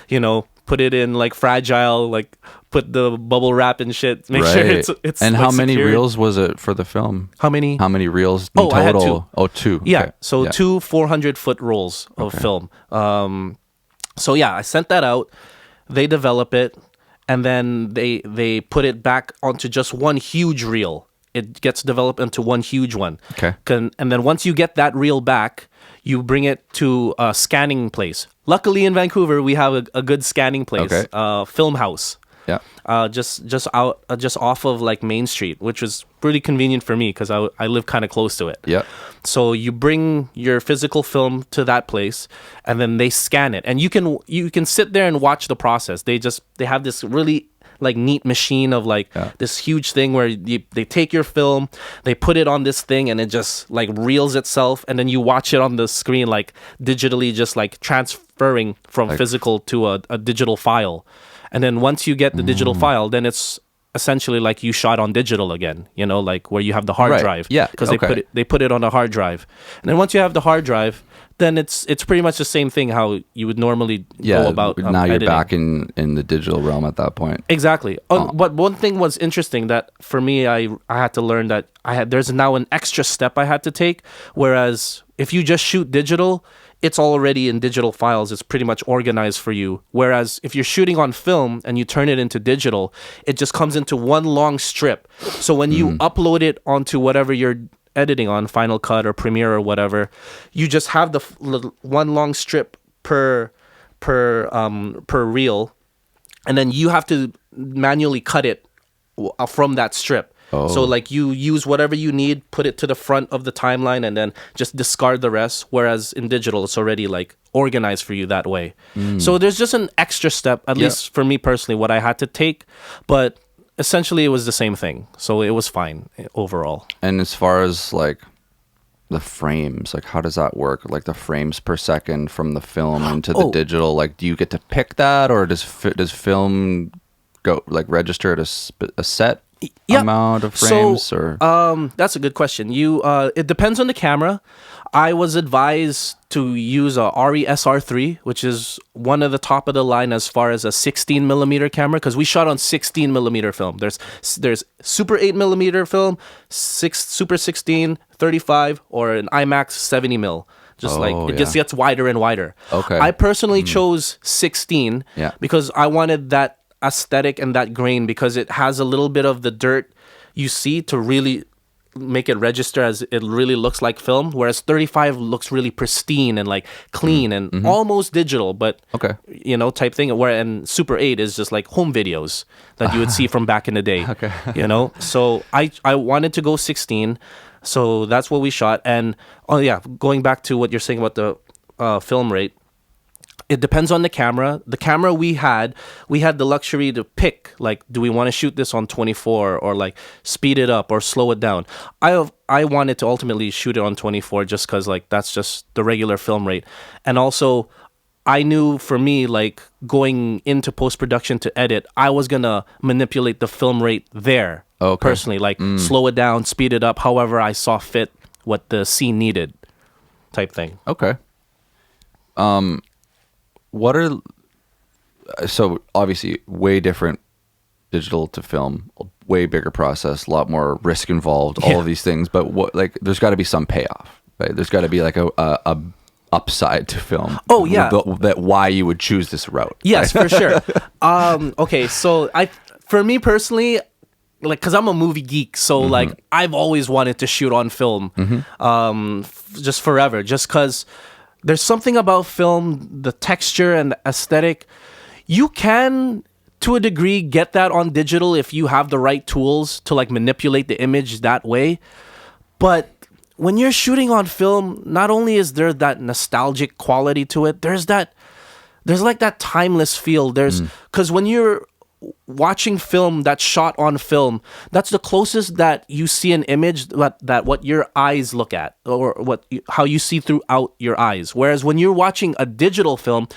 Put it in like fragile, like put the bubble wrap and shit. Make sure it's. And like, how many secured. Reels was it for the film? How many? How many reels in total? I had 2. Oh, 2. Yeah. Okay. So 2 400-foot rolls of film. So yeah, I sent that out. They develop it, and then they put it back onto just one huge reel. It gets developed into one huge one. Okay. And then once you get that reel back, you bring it to a scanning place. Luckily in Vancouver, we have a good scanning place, Film House. Yeah. Just off of like Main Street, which was pretty convenient for me because I live kind of close to it. Yeah. So you bring your physical film to that place, and then they scan it, and you can sit there and watch the process. They have this really like neat machine of like this huge thing where they take your film, they put it on this thing, and it just like reels itself, and then you watch it on the screen like digitally, just like transferring from physical to a digital file. And then once you get the digital file, then it's essentially like you shot on digital again, like where you have the hard drive. Yeah, because they put it on a hard drive. And then once you have the hard drive, then it's pretty much the same thing how you would normally go about now you're editing. back in the digital realm at that point. Exactly. But one thing was interesting that for me, I had to learn that there's now an extra step I had to take. Whereas if you just shoot digital, it's already in digital files. It's pretty much organized for you. Whereas if you're shooting on film and you turn it into digital, it just comes into one long strip. So when you upload it onto whatever you're editing on, Final Cut or Premiere or whatever, you just have the one long strip per reel, and then you have to manually cut it from that strip. So like you use whatever you need, put it to the front of the timeline, and then just discard the rest. Whereas in digital, it's already like organized for you that way. So there's just an extra step, at least for me personally, what I had to take. But essentially, it was the same thing. So it was fine overall. And as far as like the frames, like how does that work? Like the frames per second from the film into the digital, like do you get to pick that, or does film go like register at a set amount of frames? So, or that's a good question. It depends on the camera. I was advised to use a RE-SR3, which is one of the top of the line as far as a 16 millimeter camera, because we shot on 16 millimeter film. There's Super 8 millimeter film, Super 16, 35, or an IMAX 70 mil. Just it just gets wider and wider. Okay. I personally chose 16 because I wanted that aesthetic and that grain, because it has a little bit of the dirt you see to really make it register as it really looks like film, whereas 35 looks really pristine and like clean and almost digital, but type thing. And Super 8 is just like home videos that you would see from back in the day. So I wanted to go 16, so that's what we shot. And going back to what you're saying about the film rate, it depends on the camera. The camera we had the luxury to pick, like, do we want to shoot this on 24 or like speed it up or slow it down? I wanted to ultimately shoot it on 24 just because like that's just the regular film rate. And also I knew for me, like going into post-production to edit, I was going to manipulate the film rate there personally, like slow it down, speed it up, however I saw fit, what the scene needed type thing. Okay. So obviously way different digital to film, way bigger process, a lot more risk involved, all of these things, but there's got to be some payoff, right? There's got to be like a upside to film. That why you would choose this route. Yes, for sure. Okay, so for me personally, like, cause I'm a movie geek, so like I've always wanted to shoot on film, just forever, just cause there's something about film, the texture and the aesthetic. You can, to a degree, get that on digital if you have the right tools to like manipulate the image that way. But when you're shooting on film, not only is there that nostalgic quality to it, there's like that timeless feel. Because when you're watching film that's shot on film, that's the closest that you see an image that what your eyes look at, or how you see throughout your eyes. Whereas when you're watching a digital film,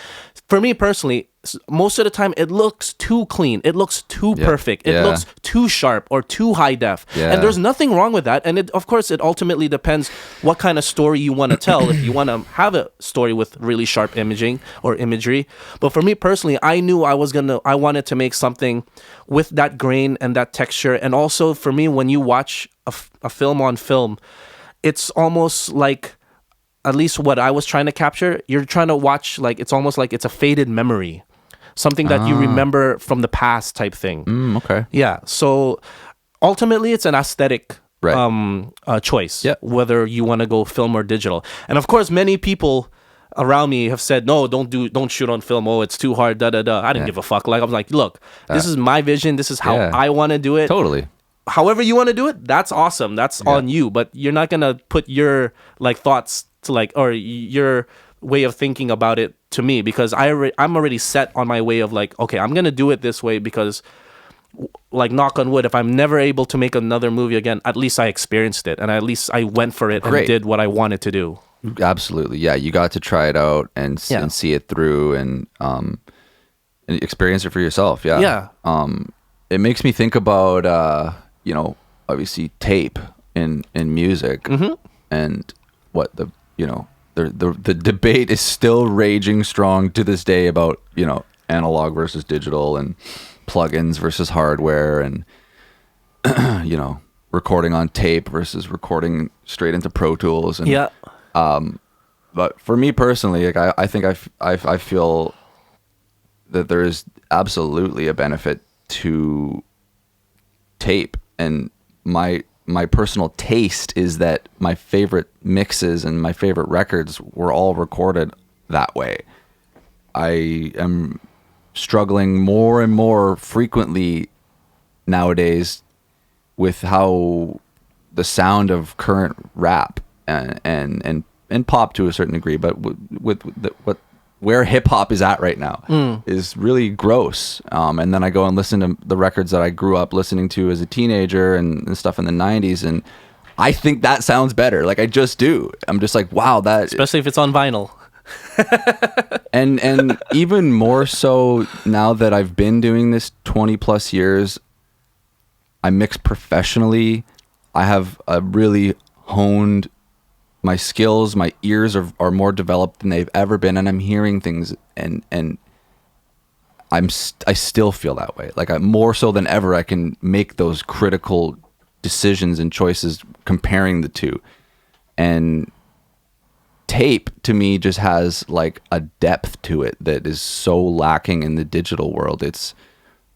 for me personally, most of the time it looks too clean, it looks too perfect, it looks too sharp or too high def, and there's nothing wrong with that. And of course it ultimately depends what kind of story you want to tell. If you want to have a story with really sharp imaging or imagery, but for me personally, I knew I wanted to make something with that grain and that texture. And also for me, when you watch a film on film, it's almost like, at least what I was trying to capture, you're trying to watch, like, it's almost like it's a faded memory, something that you remember from the past type thing. Okay. Yeah. So ultimately it's an aesthetic choice, whether you want to go film or digital. And of course, many people around me have said, no, don't shoot on film. Oh, it's too hard. I didn't give a fuck. Like, I'm like, look, this is my vision. This is how I want to do it. Totally. However you want to do it, that's awesome. That's on you. But you're not going to put your like thoughts to like, or your way of thinking about it to me, because I'm already set on my way of like, okay, I'm going to do it this way because, like, knock on wood, if I'm never able to make another movie again, at least I experienced it, and at least I went for it and did what I wanted to do. Absolutely. Yeah, you got to try it out and see it through and experience it for yourself. Yeah. It makes me think about obviously tape in music and what the debate is still raging strong to this day about, analog versus digital and plugins versus hardware and, recording on tape versus recording straight into Pro Tools. And, Yeah. But for me personally, like I think I feel that there is absolutely a benefit to tape, and my personal taste is that my favorite mixes and my favorite records were all recorded that way. I am struggling more and more frequently nowadays with how the sound of current rap and pop to a certain degree, but where hip hop is at right now is really gross. And then I go and listen to the records that I grew up listening to as a teenager and stuff in the 90s, and I think that sounds better. Like, I just do. I'm just like, wow, that, Especially if it's on vinyl. and even more so now that I've been doing this 20 plus years, I mix professionally. I have really honed my skills. My ears are more developed than they've ever been, and I'm hearing things, and I still feel that way. Like, more so than ever, I can make those critical decisions and choices comparing the two. And tape to me just has like a depth to it that is so lacking in the digital world.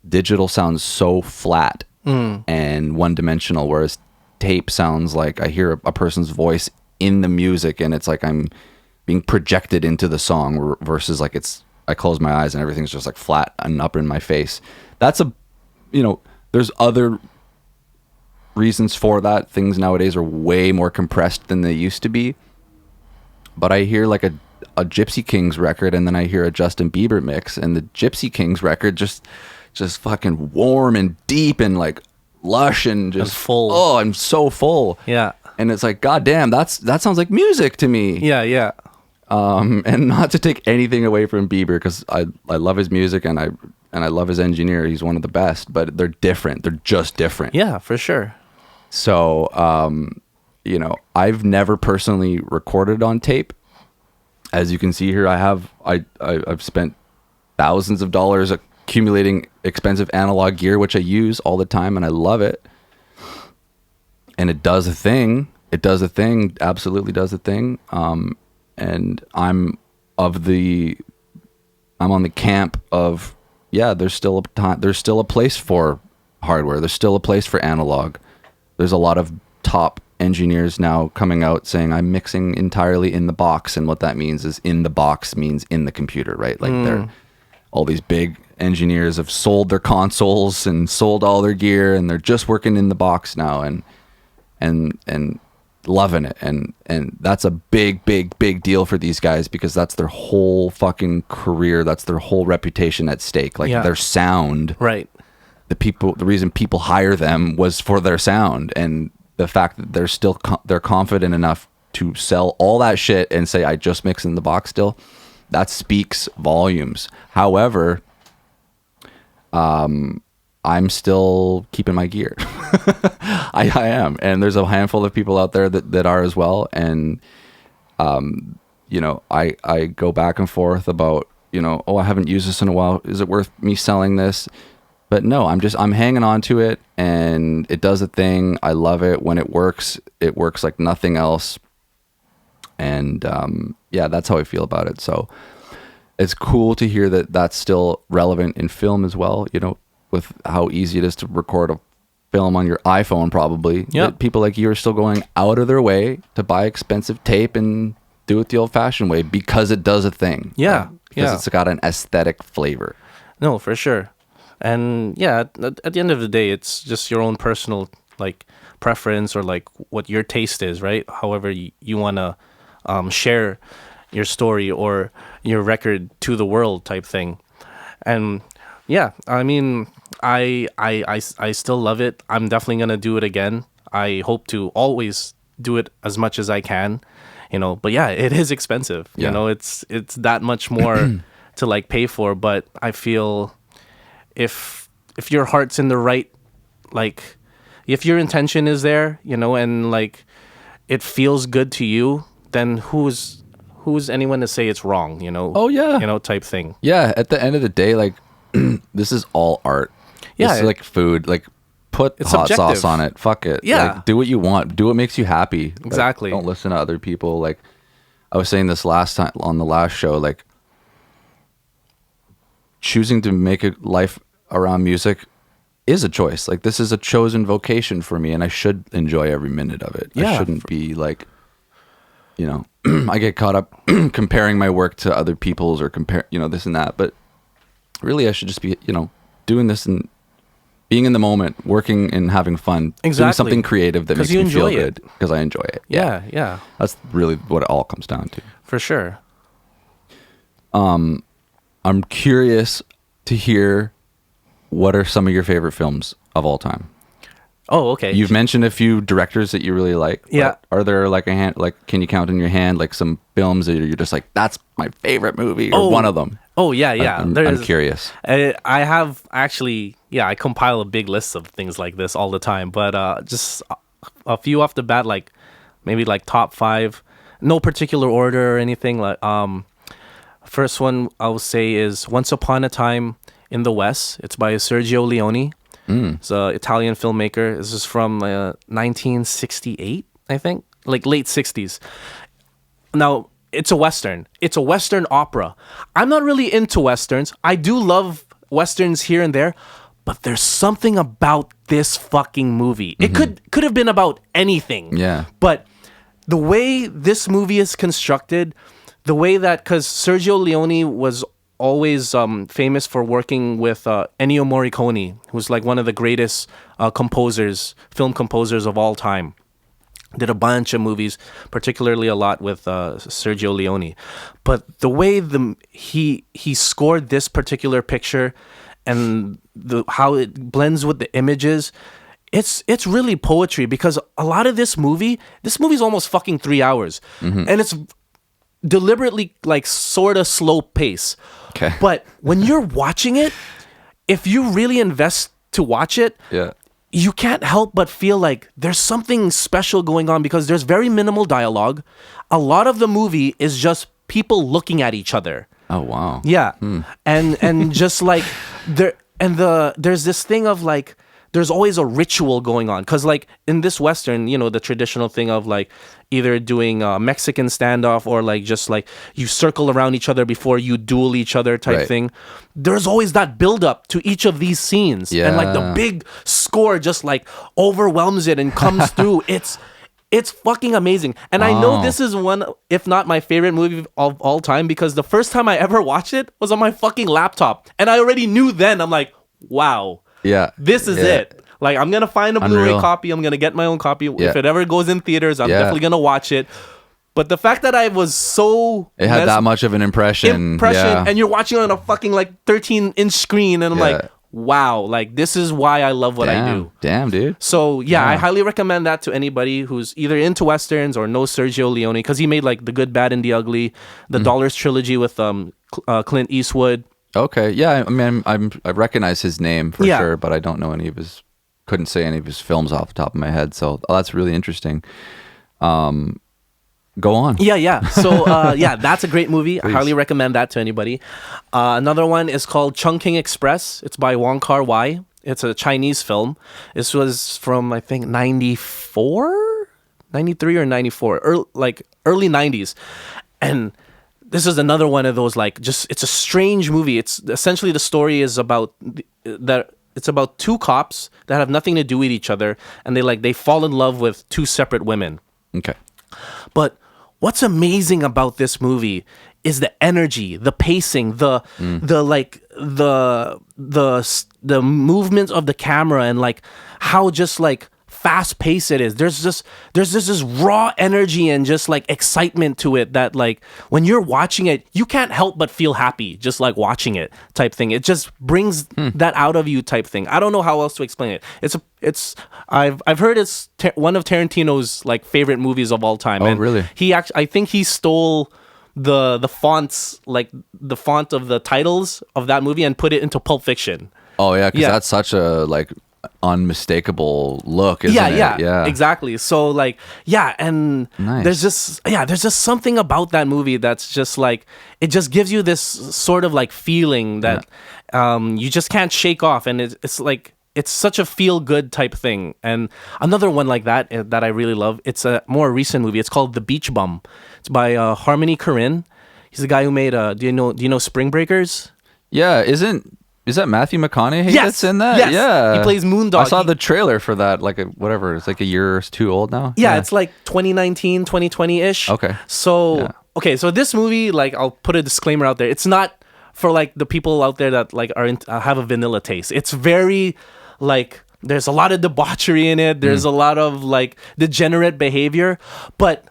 Digital sounds so flat and one-dimensional, whereas tape sounds like I hear a person's voice in the music, and it's like I'm being projected into the song, versus like I close my eyes and everything's just like flat and up in my face. That's there's other reasons for that. Things nowadays are way more compressed than they used to be. But I hear like a Gypsy Kings record, and then I hear a Justin Bieber mix, and the Gypsy Kings record just fucking warm and deep and like lush and just and full. Oh, I'm so full. Yeah. And it's like, God damn, that sounds like music to me. Yeah. And not to take anything away from Bieber, because I love his music and I love his engineer. He's one of the best, but they're different. They're just different. Yeah, for sure. So, I've never personally recorded on tape. As you can see here, I've spent thousands of dollars accumulating expensive analog gear, which I use all the time, and I love it. And it does a thing. It does a thing. Absolutely does a thing. And I'm on the camp of, there's still a place for hardware. There's still a place for analog. There's a lot of top engineers now coming out saying I'm mixing entirely in the box, and what that means is in the box means in the computer, right? Like they're all these big engineers have sold their consoles and sold all their gear, and they're just working in the box now and loving it, and that's a big deal for these guys, because that's their whole fucking career, that's their whole reputation at stake. Like their sound, right? The reason people hire them was for their sound, and the fact that they're still they're confident enough to sell all that shit and say I just mix in the box still, that speaks volumes. However, I'm still keeping my gear. I am. And there's a handful of people out there that are as well. And, I go back and forth about, I haven't used this in a while. Is it worth me selling this? But no, I'm hanging on to it, and it does a thing. I love it. When it works like nothing else. And, that's how I feel about it. So it's cool to hear that that's still relevant in film as well, with how easy it is to record a film on your iPhone, probably. Yep. People like you are still going out of their way to buy expensive tape and do it the old-fashioned way, because it does a thing. Yeah. Because it's got an aesthetic flavor. No, for sure. And at the end of the day, it's just your own personal like preference, or like what your taste is, right? However you want to share your story or your record to the world type thing. And I mean, I still love it. I'm definitely gonna do it again. I hope to always do it as much as I can, but it is expensive. It's that much more to like pay for. But I feel if your heart's in the right, like if your intention is there, and like it feels good to you, then who's who's anyone to say it's wrong? Oh, yeah. Type thing. Yeah, at the end of the day, like, this is all art. Yeah. It's like food. Like, put It's hot subjective. sauce on it. Fuck it. Yeah. Like, do what you want. Do what makes you happy. Like, Exactly. don't listen to other people. Like, I was saying this last time on the last show, like, choosing to make a life around music is a choice. Like, this is a chosen vocation for me, and I should enjoy every minute of it. Yeah. I shouldn't be like, I get caught up comparing my work to other people's or compare, this and that. But really, I should just be, doing this and being in the moment, working and having fun, Exactly. doing something creative that makes me feel good because I enjoy it. Yeah. That's really what it all comes down to. For sure. I'm curious to hear, what are some of your favorite films of all time? Oh, okay. You've mentioned a few directors that you really like. Yeah. Are there like can you count in your hand like some films that you're just like, that's my favorite movie, or one of them? Oh, yeah. I'm curious. I have actually, I compile a big list of things like this all the time, but just a few off the bat, like maybe like top 5, no particular order or anything. Like, first one I will say is Once Upon a Time in the West. It's by Sergio Leone. It's an Italian filmmaker. This is from 1968, I think, like late 60s. Now, it's a Western. It's a Western opera. I'm not really into Westerns. I do love Westerns here and there, but there's something about this fucking movie. It could have been about anything. Yeah. But the way this movie is constructed, the way that, because Sergio Leone was always famous for working with Ennio Morricone, who's like one of the greatest film composers of all time. Did a bunch of movies, particularly a lot with Sergio Leone. But the way he scored this particular picture and how it blends with the images, it's really poetry, because a lot of this movie's almost fucking 3 hours. And it's deliberately like sort of slow pace. Okay. But when you're watching it, if you really invest to watch it, you can't help but feel like there's something special going on, because there's very minimal dialogue. A lot of the movie is just people looking at each other. Oh, wow. Yeah. And just like there's this thing of like, there's always a ritual going on, because like in this Western, the traditional thing of like either doing a Mexican standoff or like just like you circle around each other before you duel each other type thing. There's always that build up to each of these scenes, and like the big score just like overwhelms it and comes through. It's fucking amazing. And I know this is one, if not my favorite movie of all time, because the first time I ever watched it was on my fucking laptop, and I already knew then, I'm like, wow. Yeah. This is it. Like, I'm going to find a Blu-ray copy. I'm going to get my own copy. Yeah. If it ever goes in theaters, I'm definitely going to watch it. But the fact that I was so... It had that much of an impression. And you're watching it on a fucking, like, 13-inch screen, and I'm like, wow, like, this is why I love what I do. Damn, dude. So, I highly recommend that to anybody who's either into Westerns or knows Sergio Leone, because he made, like, The Good, Bad, and the Ugly, the Dollars trilogy with Clint Eastwood. Okay, yeah, I mean, I recognize his name for sure, but I don't know couldn't say any of his films off the top of my head, so that's really interesting. Go on. Yeah. So, that's a great movie. I highly recommend that to anybody. Another one is called Chungking Express. It's by Wong Kar-wai. It's a Chinese film. This was from, I think, 94? 93 or 94, early 90s. And this is another one of those, like, just, it's a strange movie. It's essentially, the story is about that. It's about two cops that have nothing to do with each other, and they fall in love with two separate women. Okay. But what's amazing about this movie is the energy, the pacing, the movement of the camera, and like how just like fast paced it is. There's this raw energy and just like excitement to it that like when you're watching it, you can't help but feel happy just like watching it type thing. It just brings that out of you type thing. I don't know how else to explain it. I've heard it's one of Tarantino's like favorite movies of all time. Oh, and really? I think he stole the fonts, like the font of the titles of that movie, and put it into Pulp Fiction. Oh yeah, because that's such a like unmistakable look, isn't it? Yeah, exactly. So like, and Nice. there's just something about that movie that's just like, it just gives you this sort of like feeling that you just can't shake off, and it's like, it's such a feel good type thing. And another one like that that I really love, it's a more recent movie. It's called The Beach Bum. It's by Harmony Korine. He's the guy who made do you know Spring Breakers? Yeah, is that Matthew McConaughey that's in that? Yes. Yeah. He plays Moondog. I saw the trailer for that, like whatever. It's like a year or two old now. Yeah, it's like 2019, 2020-ish. Okay. So, so this movie, like, I'll put a disclaimer out there. It's not for, like, the people out there that, like, have a vanilla taste. It's very, like, there's a lot of debauchery in it. There's a lot of, like, degenerate behavior. But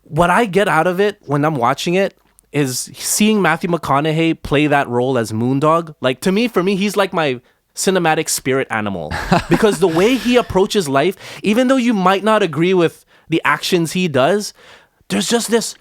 what I get out of it when I'm watching it is seeing Matthew McConaughey play that role as Moondog. Like, for me, he's like my cinematic spirit animal. Because the way he approaches life, even though you might not agree with the actions he does, there's just this,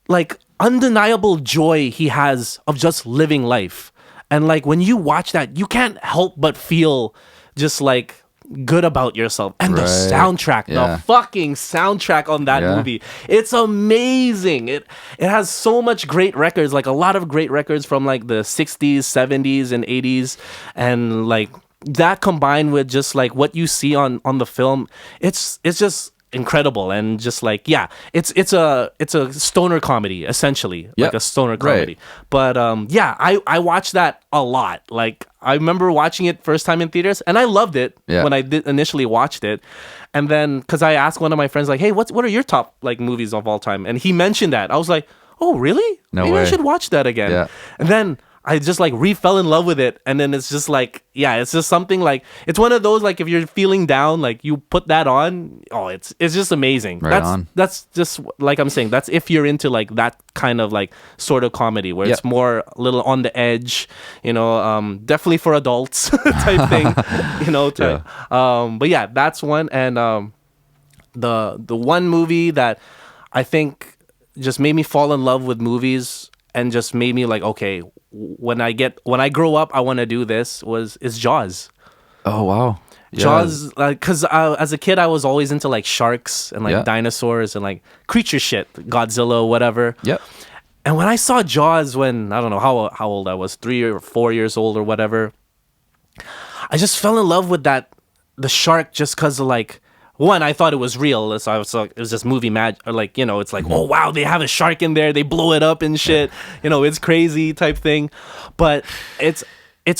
like, undeniable joy he has of just living life. And, like, when you watch that, you can't help but feel just, like, good about yourself. And the soundtrack, the fucking soundtrack on that movie, it's amazing. It has so much great records, like a lot of great records from like the 60s, 70s, and 80s, and like that combined with just like what you see on the film, it's just incredible. And just like, it's a stoner comedy, essentially, like a stoner comedy. But I watched that a lot. Like, I remember watching it first time in theaters, and I loved it when I initially watched it. And then, because I asked one of my friends, like, hey, what are your top like movies of all time? And he mentioned that. I was like, oh, really? Maybe I should watch that again. Yeah. And then I just like fell in love with it. And then it's just like, it's just something like, it's one of those, like, if you're feeling down, like you put that on, it's just amazing. That's just like I'm saying, that's if you're into like that kind of like sort of comedy where it's more a little on the edge, definitely for adults type thing, but yeah, that's one. And the one movie that I think just made me fall in love with movies and just made me like, okay, when I grow up, I want to do this is Jaws. Oh, wow. Yeah. Jaws, because as a kid, I was always into like sharks and like dinosaurs and like creature shit, Godzilla, whatever. Yep. And when I saw Jaws, when I don't know how old I was, 3 or 4 years old or whatever, I just fell in love with the shark just because of like, one, I thought it was real. So I was like, it was just movie magic, or like, it's like, oh wow, they have a shark in there, they blow it up and shit. It's crazy type thing. But it's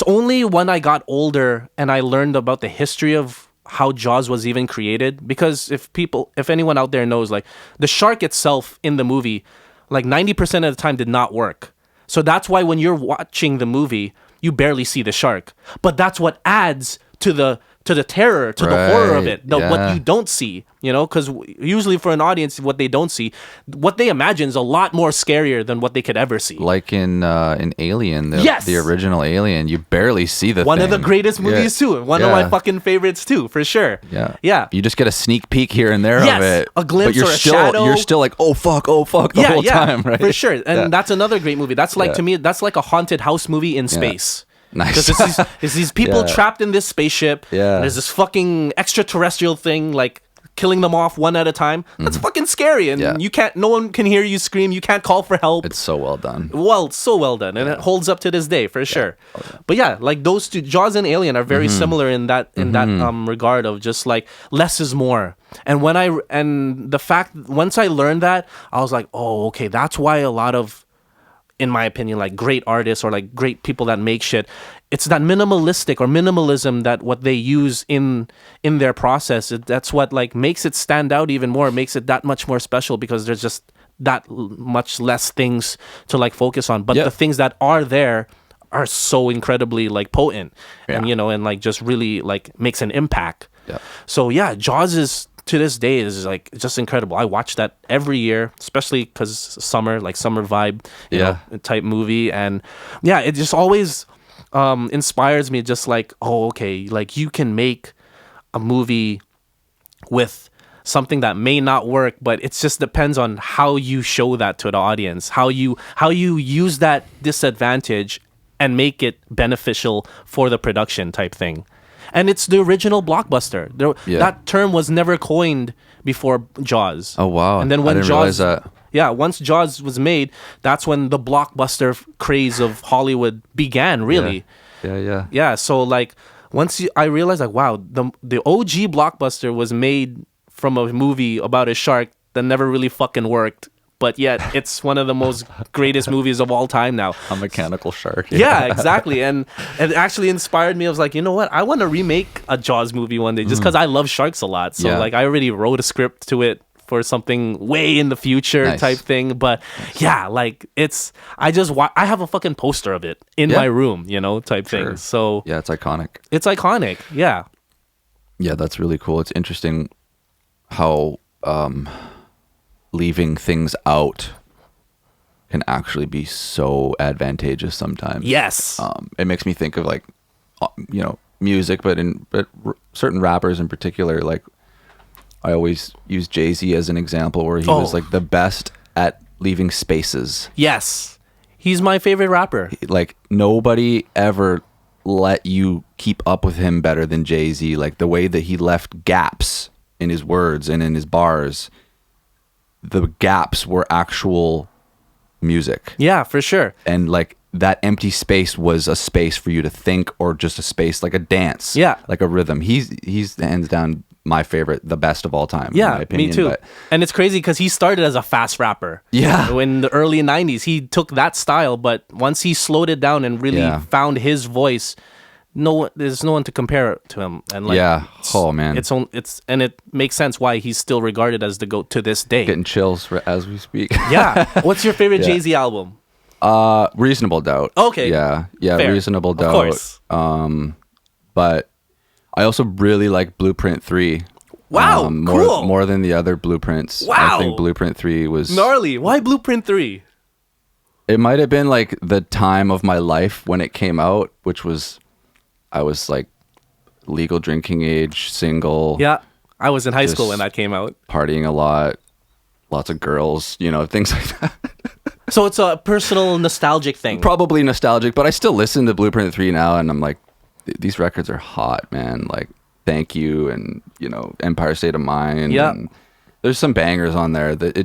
only when I got older and I learned about the history of how Jaws was even created. Because if anyone out there knows, like, the shark itself in the movie, like 90% of the time did not work. So that's why when you're watching the movie, you barely see the shark. But that's what adds to the terror, to the horror of it, what you don't see, because usually for an audience, what they don't see, what they imagine is a lot more scarier than what they could ever see. Like in Alien, the original Alien, you barely see the one thing. of the greatest movies too. One of my fucking favorites too, for sure. Yeah. You just get a sneak peek here and there of it. A glimpse but or a shadow. You're still like, oh fuck the whole time, right? For sure. And that's another great movie. That's like, to me, that's like a haunted house movie in space. Nice. Because it's these people trapped in this spaceship. Yeah. And there's this fucking extraterrestrial thing, like, killing them off one at a time. That's fucking scary. And no one can hear you scream. You can't call for help. It's so well done. Well, so well done. And it holds up to this day, for sure. Oh, yeah. But yeah, like those two, Jaws and Alien, are very similar in that regard of just like less is more. And once I learned that, I was like, oh, okay, that's why a lot of, in my opinion, like great artists or like great people that make shit, it's that minimalistic or minimalism that what they use in their process. That's what like makes it stand out even more, makes it that much more special, because there's just that much less things to like focus on. But the things that are there are so incredibly like potent and and like just really like makes an impact. So Jaws is, to this day, is like just incredible. I watch that every year, especially because summer vibe, you know, type movie. And it just always inspires me, just like, oh, okay, like you can make a movie with something that may not work, but it just depends on how you show that to the audience, how you use that disadvantage and make it beneficial for the production type thing. and it's the original blockbuster. Yeah. That term was never coined before Jaws. Oh wow! And then I when didn't Jaws, realize that. yeah, once Jaws was made, that's when the blockbuster craze of Hollywood began. Really, Yeah. yeah. So like I realized like wow, the OG blockbuster was made from a movie about a shark that never really fucking worked. But yet, it's one of the most greatest movies of all time now. A mechanical shark. Yeah, exactly. And it actually inspired me. I was like, you know what? I want to remake a Jaws movie one day just because I love sharks a lot. So Yeah. like, I already wrote a script to it for something way in the future Nice. type thing. But yeah, like I have a fucking poster of it in my room, type Sure. thing. So Yeah, it's iconic. it's iconic. Yeah. Yeah, that's really cool. It's interesting how leaving things out can actually be so advantageous sometimes. Yes. It makes me think of like, music, but certain rappers in particular. Like, I always use Jay-Z as an example where he was like the best at leaving spaces. Yes. He's my favorite rapper. Like, nobody ever let you keep up with him better than Jay-Z. Like, the way that he left gaps in his words and in his bars, the gaps were actual music. Yeah, for sure. And like that empty space was a space for you to think, or just a space like a dance. Yeah. Like a rhythm. He's hands down my favorite, the best of all time. in Yeah, my opinion. me too. But And it's crazy because he started as a fast rapper. Yeah. In the early 90s, he took that style, but once he slowed it down and really Yeah. found his voice, there's no one to compare it to him. And like, yeah. Oh man. and it makes sense why he's still regarded as the GOAT to this day. Getting chills as we speak. Yeah. What's your favorite Yeah. Jay-Z album? Reasonable Doubt. Okay. Yeah. Fair. Reasonable Doubt. Of course. But I also really like Blueprint 3. Wow, cool. More than the other Blueprints. Wow. I think Blueprint 3 was Gnarly. Why Blueprint 3? It might have been like the time of my life when it came out, which was, I was like legal drinking age, single. Yeah. I was in high school Just- when that came out. Partying a lot, lots of girls, things like that. So it's a personal nostalgic thing. Probably nostalgic, but I still listen to Blueprint 3 now, and I'm like, these records are hot, man. Like, Thank You and, Empire State of Mind. Yeah. And there's some bangers on there that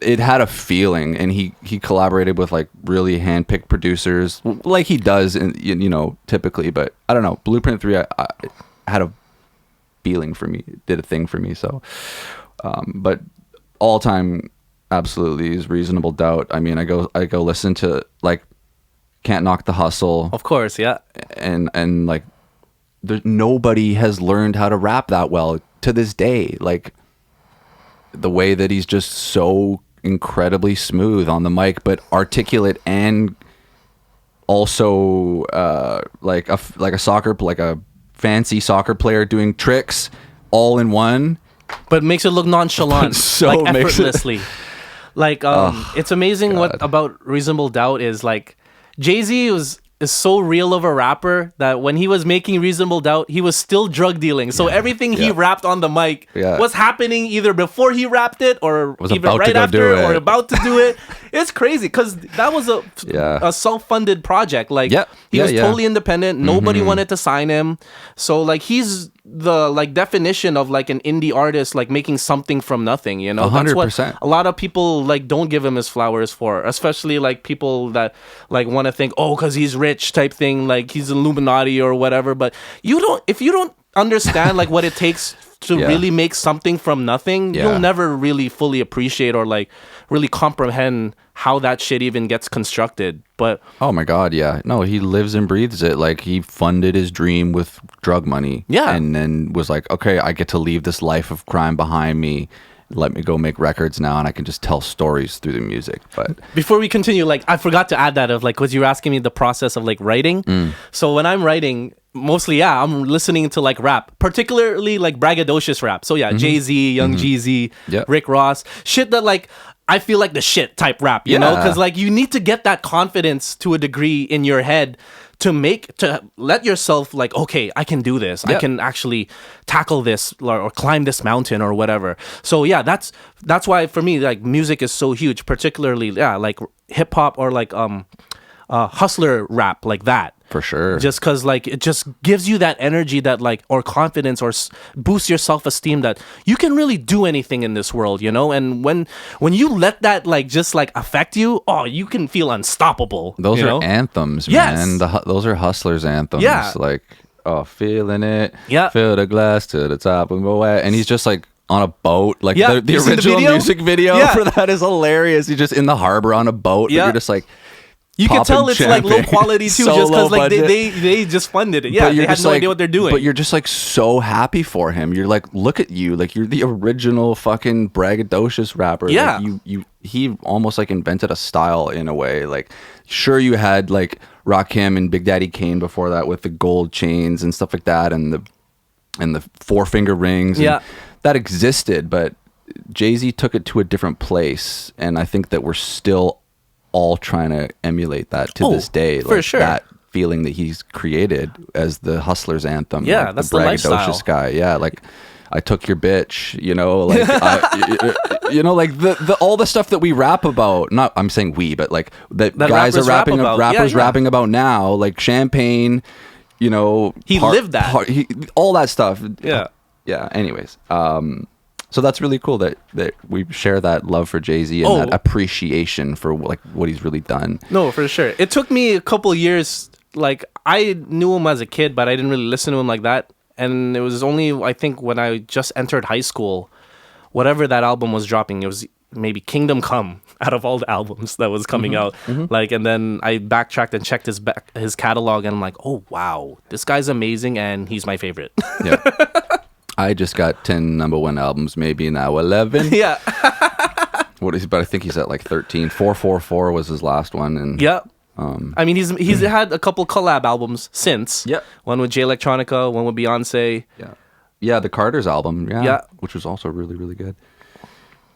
it had a feeling, and he collaborated with like really handpicked producers like he does typically, but I don't know. Blueprint 3 I had a feeling for me. It did a thing for me. So, but all time absolutely is Reasonable Doubt. I mean, I go listen to like Can't Knock the Hustle, Of course, yeah. and like nobody has learned how to rap that well to this day. Like the way that he's just so incredibly smooth on the mic, but articulate, and also like a fancy soccer player doing tricks all in one. But makes it look nonchalant, So like makes it- effortlessly. Like it's amazing what about Reasonable Doubt is like Jay-Z is so real of a rapper that when he was making Reasonable Doubt, he was still drug dealing. So everything he Yeah. rapped on the mic Yeah. was happening either before he rapped it or Was even about to right go after do it. or about to do it. It's crazy because that was Yeah. a self-funded project. Like Yep. he was Yeah. totally independent. Nobody wanted to sign him. So like he's the like definition of like an indie artist like making something from nothing, That's 100%. what a lot of people like don't give him his flowers for, especially like people that like want to think because he's rich type thing, like he's Illuminati or whatever. But if you don't understand like what it takes to Yeah. really make something from nothing, Yeah. you'll never really fully appreciate or like really comprehend how that shit even gets constructed. But Oh my God, yeah. No, he lives and breathes it. Like, he funded his dream with drug money. Yeah. And then was like, okay, I get to leave this life of crime behind me. Let me go make records now, and I can just tell stories through the music. But before we continue, like I forgot to add that of like, because you were asking me the process of like writing. So when I'm writing, mostly, I'm listening to like rap, particularly like braggadocious rap. So yeah, Jay-Z, Young Jeezy, Yep. Rick Ross, shit that like I feel like the shit type rap, you know? Yeah. Because like you need to get that confidence to a degree in your head to let yourself like, okay, I can do this. I Yeah. can actually tackle this or climb this mountain or whatever. So yeah, that's why for me like music is so huge, particularly like hip hop or like hustler rap like that. For sure. Just because like it just gives you that energy that like or confidence or boosts your self-esteem that you can really do anything in this world, you know. And when you let that like just like affect you, oh, you can feel unstoppable. Those you are know? anthems, Yes. man. Those are hustlers anthems. Yeah. Like, oh, feeling it. Yeah. Fill the glass to the top and go away. And he's just like on a boat. Like Yeah. the You seen the original video? music video Yeah. for that is hilarious. He's just in the harbor on a boat. Yeah. But you're just like, You can tell it's like low champagne. quality too, So just low because like budget. they just funded it. Yeah, But they had just no like- idea what they're doing. But you're just like so happy for him. You're like, look at you. Like you're the original fucking braggadocious rapper. Yeah. Like, he almost like invented a style in a way. Like sure you had like Rakim and Big Daddy Kane before that with the gold chains and stuff like that and the 4-finger rings. and Yeah. that existed, but Jay-Z took it to a different place, and I think that we're still all trying to emulate that to this day. for Like sure. that feeling that he's created as the hustler's anthem. Yeah, like that's the lifestyle. guy. Yeah, like I took your bitch, you know, like you know, like the all the stuff that we rap about. Not I'm saying we, but like that guys are rappers rap rapping about. rappers Yeah, yeah. rapping about now, like Champagne. You know, He lived that. all that stuff. Yeah. Yeah. Anyways, so that's really cool that we share that love for Jay-Z and Oh. that appreciation for like what he's really done. No, for sure. It took me a couple years. Like I knew him as a kid, but I didn't really listen to him like that. And it was only I think when I just entered high school, whatever that album was dropping, it was maybe Kingdom Come out of all the albums that was coming out. Like, and then I backtracked and checked his catalog, and I'm like, oh wow, this guy's amazing, and he's my favorite. Yeah. I just got 10 number one albums, maybe now 11. Yeah. But I think he's at like 13. 444 was his last one. And Yeah. I mean, he's had a couple collab albums since. Yep. One with Jay Electronica, one with Beyonce. yeah. Yeah, the Carter's album. Yeah. Yeah. Which was also really, really good.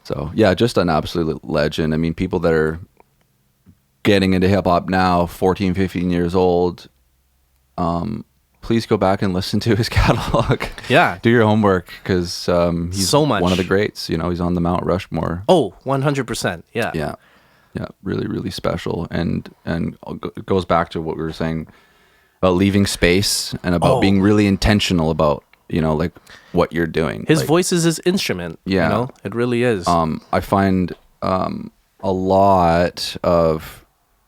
So, yeah, just an absolute legend. I mean, people that are getting into hip hop now, 14, 15 years old, please go back and listen to his catalog. Yeah. Do your homework because he's So much. one of the greats. You know, he's on the Mount Rushmore. Oh, 100%. Yeah. Yeah. Yeah. Really, really special. And it goes back to what we were saying about leaving space and about being really intentional about, you know, like what you're doing. His Like, voice is his instrument. Yeah. You know, it really is. I find a lot of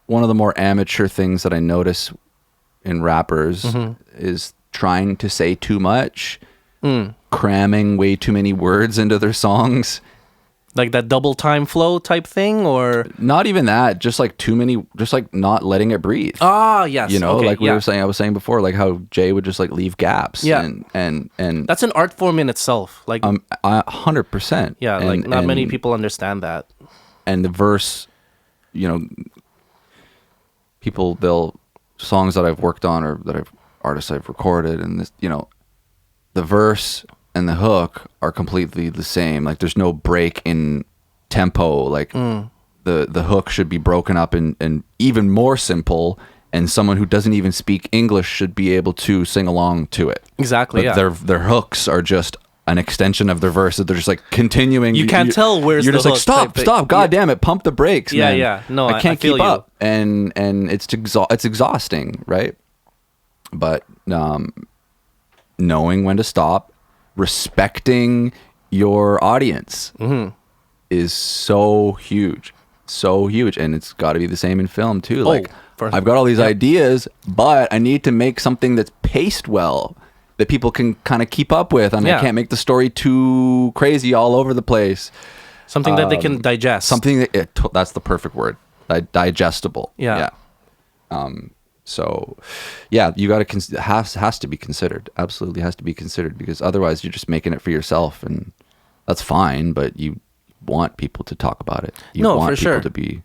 one of the more amateur things that I notice in rappers is trying to say too much, cramming way too many words into their songs. Like that double time flow type thing, or Not even that, just like too many, just like not letting it breathe. yes, You know, okay, like yeah. I was saying before, like how Jay would just like leave gaps. Yeah. And That's an art form in itself. Like 100%. yeah, And- like not many and- people understand that. And the verse, you know, songs that I've worked on or artists I've recorded, and this, you know, the verse and the hook are completely the same. Like there's no break in tempo. Like the hook should be broken up and even more simple, and someone who doesn't even speak English should be able to sing along to it. Exactly. But Yeah. their hooks are just an extension of their verse. That they're just like continuing. You can't tell where's you're the just like hook stop, type thing. stop, god Yeah. damn it, pump the brakes. Yeah, man. yeah. No, I can't feel keep you. up, and it's exhausting, right? But knowing when to stop, respecting your audience is so huge, and it's got to be the same in film too. Like I've got all these ideas, but I need to make something that's paced well, that people can kind of keep up with, and I can't make the story too crazy all over the place. Something that they can digest. Something that that's the perfect word, digestible. Yeah. So, yeah, you got to has to be considered. Absolutely has to be considered, because otherwise you're just making it for yourself, and that's fine. But you want people to talk about it. You want for people sure. to be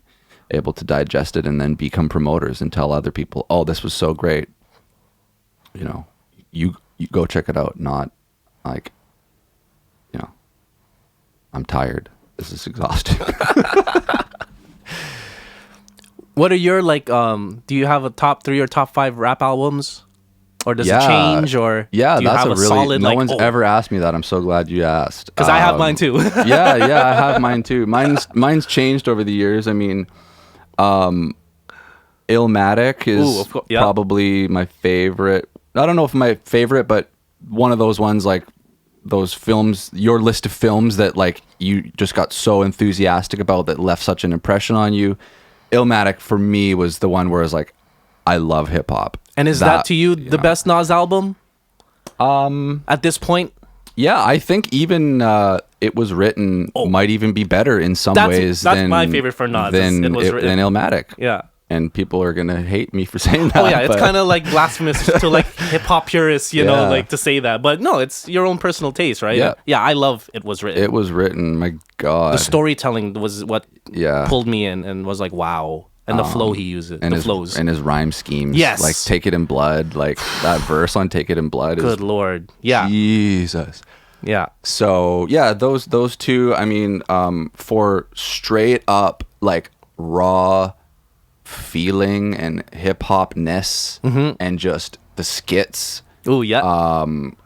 able to digest it and then become promoters and tell other people, "Oh, this was so great." You know, you go check it out. Not like, you know, I'm tired. This is exhausting. What are your like? Do you have a top 3 or top 5 rap albums, or does it change? Or do you that's have a really solid? no like, one's ever asked me that. I'm so glad you asked. because I have mine too. yeah, I have mine too. Mine's changed over the years. I mean, Illmatic is Ooh, of course, yeah. probably my favorite. I don't know if my favorite, but one of those ones, like those films, your list of films that like you just got so enthusiastic about that left such an impression on you. Illmatic for me was the one where I was like, I love hip hop. And is that to you the best Nas album? At this point? Yeah, I think even It Was Written might even be better in some ways that's than my favorite for Nas. than It Was Written. Illmatic. Yeah. And people are gonna hate me for saying that. Oh yeah, it's but- kind of like blasphemous to like hip hop purists, you know, like to say that. But no, it's your own personal taste, right? Yeah. Yeah, I love It Was Written. It Was Written. My God. The storytelling was what pulled me in and was like, wow. And the flow he uses, and the flows. and his rhyme schemes. Yes. Like Take It in Blood, like that verse on Take It in Blood is Good Lord. Yeah. Jesus. Yeah. So yeah, those two, I mean, for straight up like raw feeling and hip hop-ness and just the skits. Oh yeah.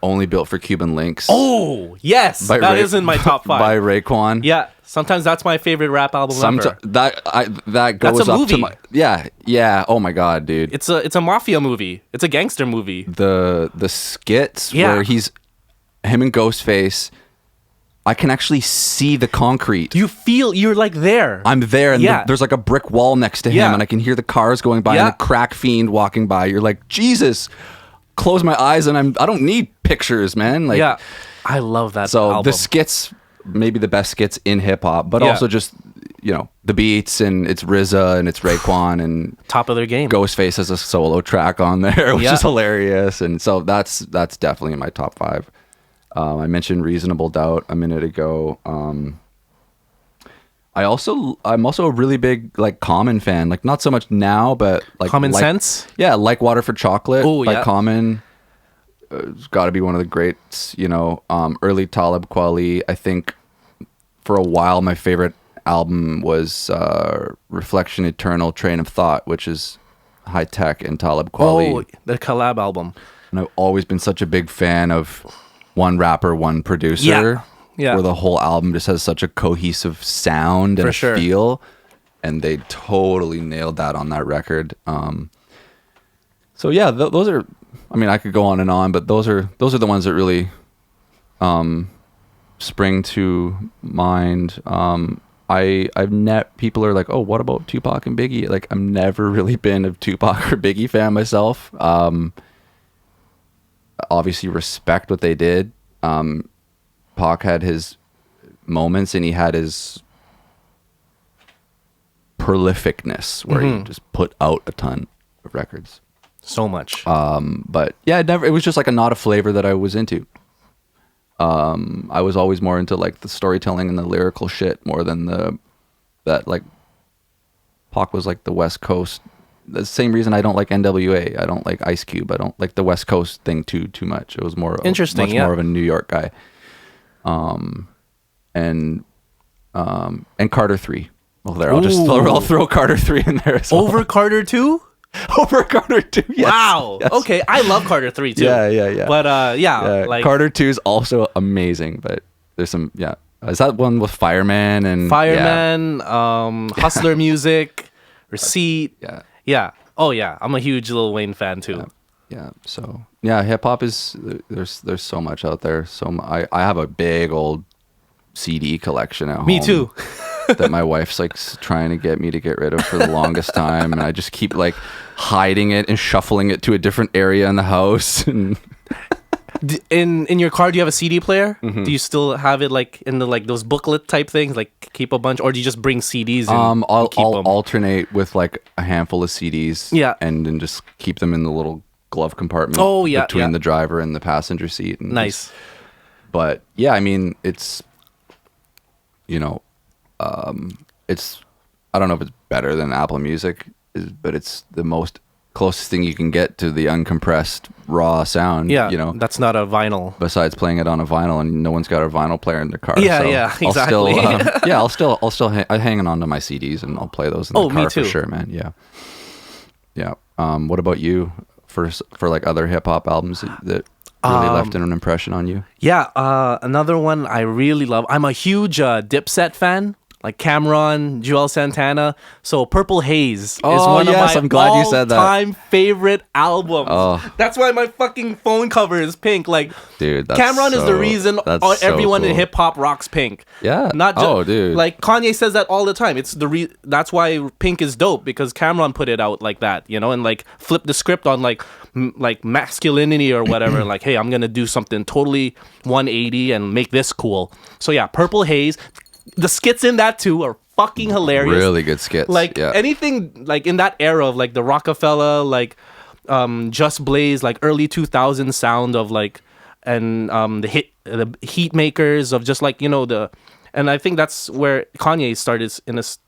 Only Built for Cuban Links. Oh yes, that is in my top 5. By Raekwon. Yeah, sometimes that's my favorite rap album ever. That goes That's a up movie. to my yeah. Oh my God, dude. It's a mafia movie. It's a gangster movie. The skits where him and Ghostface, I can actually see the concrete. You're like there. I'm there, and Yeah. there's like a brick wall next to him, Yeah. and I can hear the cars going by and Yeah. the crack fiend walking by. You're like, Jesus, close my eyes, and I don't need pictures, man. Like, Yeah, I love that. so album. the skits, maybe the best skits in hip hop, but Yeah. also just the beats, and it's RZA and it's Raekwon and top of their game. Ghostface has a solo track on there, which is hilarious, and so that's definitely in my top 5. I mentioned Reasonable Doubt a minute ago. I'm also a really big like Common fan. Like not so much now, but like Common Sense. Yeah, Like Water for Chocolate by yeah. Common. It's got to be one of the greats. Early Talib Kweli. I think for a while my favorite album was Reflection Eternal Train of Thought, which is High Tech and Talib Kweli. Oh, the collab album. And I've always been such a big fan of one rapper, one producer. Yeah. Where the whole album just has such a cohesive sound and For sure. feel. And they totally nailed that on that record. So yeah, those are, I mean, I could go on, but those are the ones that really spring to mind. People are like, oh, what about Tupac and Biggie? Like, I've never really been a Tupac or Biggie fan myself. Obviously respect what they did. Pac had his moments and he had his prolificness where he just put out a ton of records. So much. But yeah, it was just like not a flavor that I was into. I was always more into like the storytelling and the lyrical shit more than that like Pac was like the West Coast. The same reason I don't like NWA. I don't like Ice Cube. I don't like the West Coast thing too much. It was more interesting, more of a New York guy. And Carter 3. Well, there I'll throw Carter 3 in there as well. Over Carter 2? Over Carter 2. Yes. Wow. Yes. Okay, I love Carter 3 too. Yeah. But like Carter 2 is also amazing, but there's some Is that one with Fireman and Fireman, Hustler Music, Receipt. Yeah. Yeah. Oh yeah, I'm a huge Lil Wayne fan too. Yeah. So yeah, hip hop is there's so much out there. I have a big old CD collection at home. Me too. That my wife's like trying to get me to get rid of for the longest time, and I just keep like hiding it and shuffling it to a different area in the house. And in your car, do you have a CD player? Do you still have it like in the like those booklet type things, like keep a bunch, or do you just bring CDs? I'll keep them? alternate with like a handful of CDs. Yeah. and then just keep them in the little glove compartment. Oh, yeah, between yeah. the driver and the passenger seat. And Nice. but yeah, I mean, it's it's I don't know if it's better than Apple Music, but it's the most closest thing you can get to the uncompressed raw sound. Yeah, that's not a vinyl. Besides playing it on a vinyl, and no one's got a vinyl player in their car. Yeah, so yeah, exactly. I'll still hanging on to my CDs, and I'll play those in the car me too. for sure, man. Yeah. What about you for like other hip hop albums that really left an impression on you? Yeah, another one I really love. I'm a huge Dipset fan. like Cameron, Joel Santana. So Purple Haze is Oh, one yes, of I'm my glad you said that. all-time favorite albums. Oh. That's why my fucking phone cover is pink. Like, Dude, that's Cameron is the so- reason that's so everyone in cool. hip hop rocks pink. Yeah. Not just Oh, dude. like Kanye says that all the time. It's that's why Pink is dope, because Cameron put it out like that, you know, and like flipped the script on like like masculinity or whatever. Like, hey, I'm gonna do something totally 180 and make this cool. So yeah, Purple Haze. The skits in that too are fucking hilarious. Really good skits. Like yeah. anything like in that era of like the Rockefeller, like Just Blaze, like early 2000s sound of like, and the heat makers of just like, you know, and I think that's where Kanye started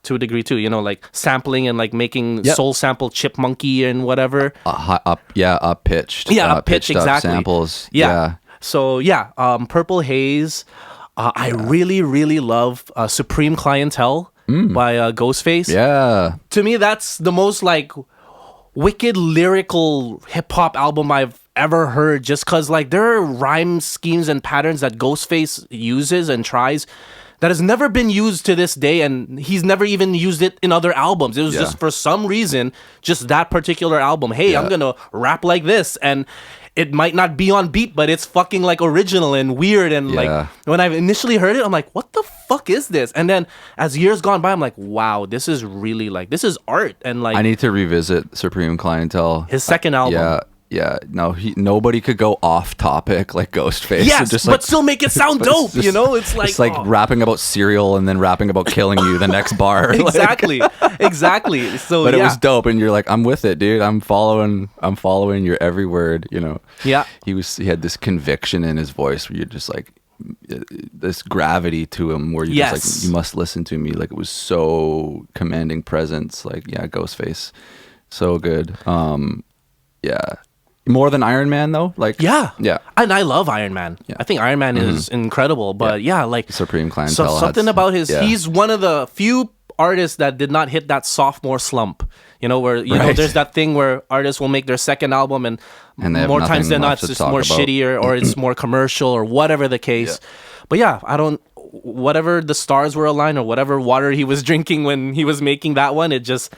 to a degree too, you know, like sampling and like making soul sample Chipmunky and whatever. Up-pitched. Yeah, up-pitched, up exactly. samples. Yeah. So yeah, Purple Haze. I really, really love Supreme Clientele by Ghostface. Yeah. To me, that's the most like wicked lyrical hip hop album I've ever heard, just because like there are rhyme schemes and patterns that Ghostface uses and tries that has never been used to this day, and he's never even used it in other albums. It was just for some reason, just that particular album. Hey, I'm gonna rap like this, and it might not be on beat, but it's fucking like original and weird. And like when I initially heard it, I'm like, what the fuck is this? And then as years gone by, I'm like, wow, this is really like, this is art. And like, I need to revisit Supreme Clientele. His second album. Yeah. No, nobody could go off topic like Ghostface. Yes, just but still make it sound dope, you know? It's like rapping about cereal and then rapping about killing you the next bar. Exactly. Exactly. So But it was dope, and you're like, I'm with it, dude. I'm following your every word, you know. Yeah. He had this conviction in his voice where you're just like, this gravity to him where you're just like, you must listen to me. Like, it was so commanding presence. Like, yeah, Ghostface. So good. Yeah. More than Iron Man though, like yeah, and I love Iron Man. I think Iron Man is incredible, but like Supreme Clientele. So something about he's one of the few artists that did not hit that sophomore slump. You know, where you know there's that thing where artists will make their second album and more times than not it's just more shittier or it's more commercial or whatever the case. But yeah, whatever the stars were aligned or whatever water he was drinking when he was making that one, it just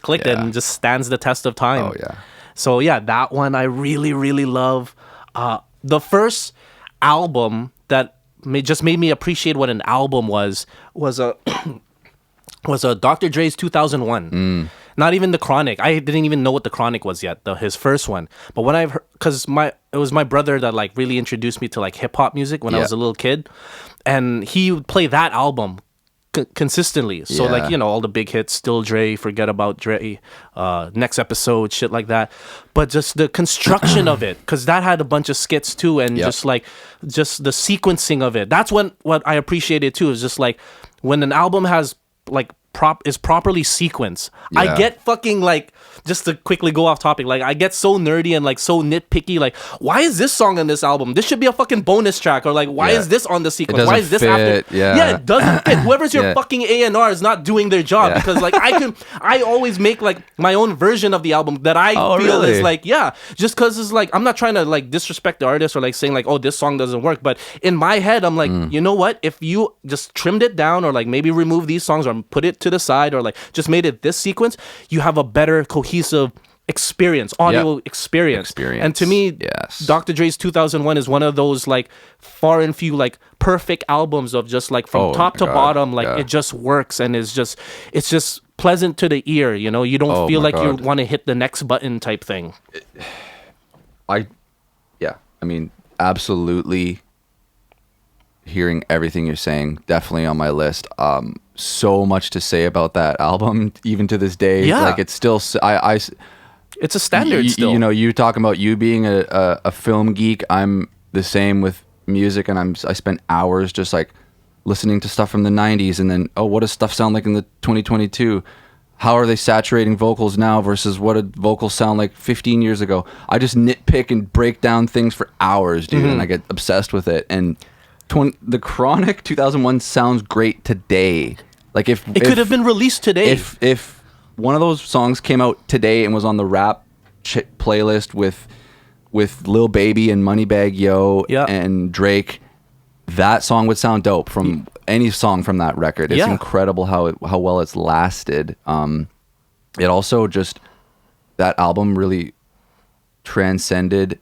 clicked and just stands the test of time. Oh yeah. So yeah, that one I really, really love. The first album that just made me appreciate what an album was a Dr. Dre's 2001. Not even the Chronic. I didn't even know what the Chronic was yet, his first one. But when I've heard, because it was my brother that like really introduced me to like hip hop music when I was a little kid, and he would play that album consistently. So like, you know, all the big hits, Still Dre, Forget About Dre, Next Episode, shit like that. But just the construction of it, because that had a bunch of skits too, and just the sequencing of it. That's what I appreciated too, is just like when an album has like is properly sequenced. I get fucking like, just to quickly go off topic, like I get so nerdy and like so nitpicky, like why is this song on this album? This should be a fucking bonus track, or like why is this on the sequence? Why is this fit. after? Yeah, it doesn't fit. Whoever's your fucking A&R is not doing their job, because like I always make like my own version of the album that I feel is like, just because it's like, I'm not trying to like disrespect the artist or like saying like, oh, this song doesn't work, but in my head I'm like, you know what, if you just trimmed it down or like maybe remove these songs or put it to the side or like just made it this sequence, you have a better cohesive audio experience. And to me, Dr. Dre's 2001 is one of those like far and few like perfect albums of just like from top to bottom, like it just works and it's just pleasant to the ear, you know. You don't feel like you want to hit the next button type thing. I mean, absolutely hearing everything you're saying, definitely on my list. So much to say about that album, even to this day. Like it's still, it's a standard still. You know, you talking about you being a film geek. I'm the same with music, and I spent hours just like listening to stuff from the 90s, and then what does stuff sound like in the 2022? How are they saturating vocals now versus what did vocals sound like 15 years ago? I just nitpick and break down things for hours, dude, and I get obsessed with it. And the Chronic 2001 sounds great today. Like if it could have been released today. If one of those songs came out today and was on the rap playlist with Lil Baby and Moneybagg Yo and Drake, that song would sound dope from any song from that record. It's incredible how well it's lasted. It also just, that album really transcended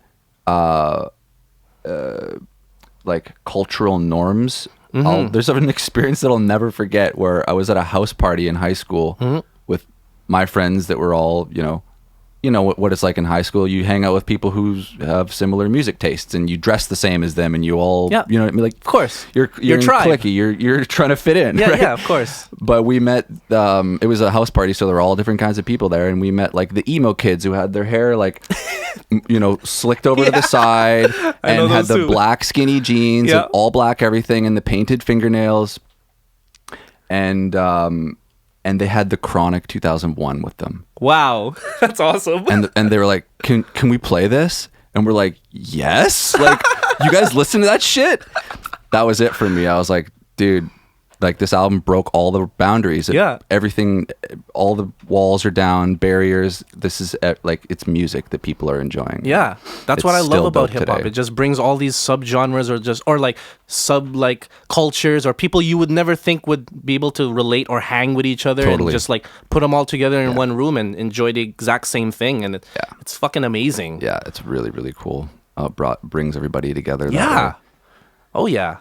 like cultural norms. There's an experience that I'll never forget where I was at a house party in high school with my friends that were all, you know what it's like in high school. You hang out with people who have similar music tastes, and you dress the same as them, and you all, you know what I mean? Like, of course, you're cliquey. You're trying to fit in. Yeah, right? yeah, of course. But we met. It was a house party, so there were all different kinds of people there, and we met like the emo kids who had their hair like, slicked over to the side, and had the black skinny jeans, and all black everything, and the painted fingernails, and they had the Chronic 2001 with them. Wow, that's awesome. And they were like, can we play this? And we're like, yes. Like, you guys listen to that shit? That was it for me. I was like, dude, like, this album broke all the boundaries. Everything, all the walls are down, barriers. This is like, it's music that people are enjoying. Yeah, that's what I love about hip hop. It just brings all these subgenres or like sub like cultures or people you would never think would be able to relate or hang with each other, and just like put them all together in one room and enjoy the exact same thing. And it's fucking amazing. Yeah, it's really, really cool. Brings everybody together. Yeah. Oh yeah.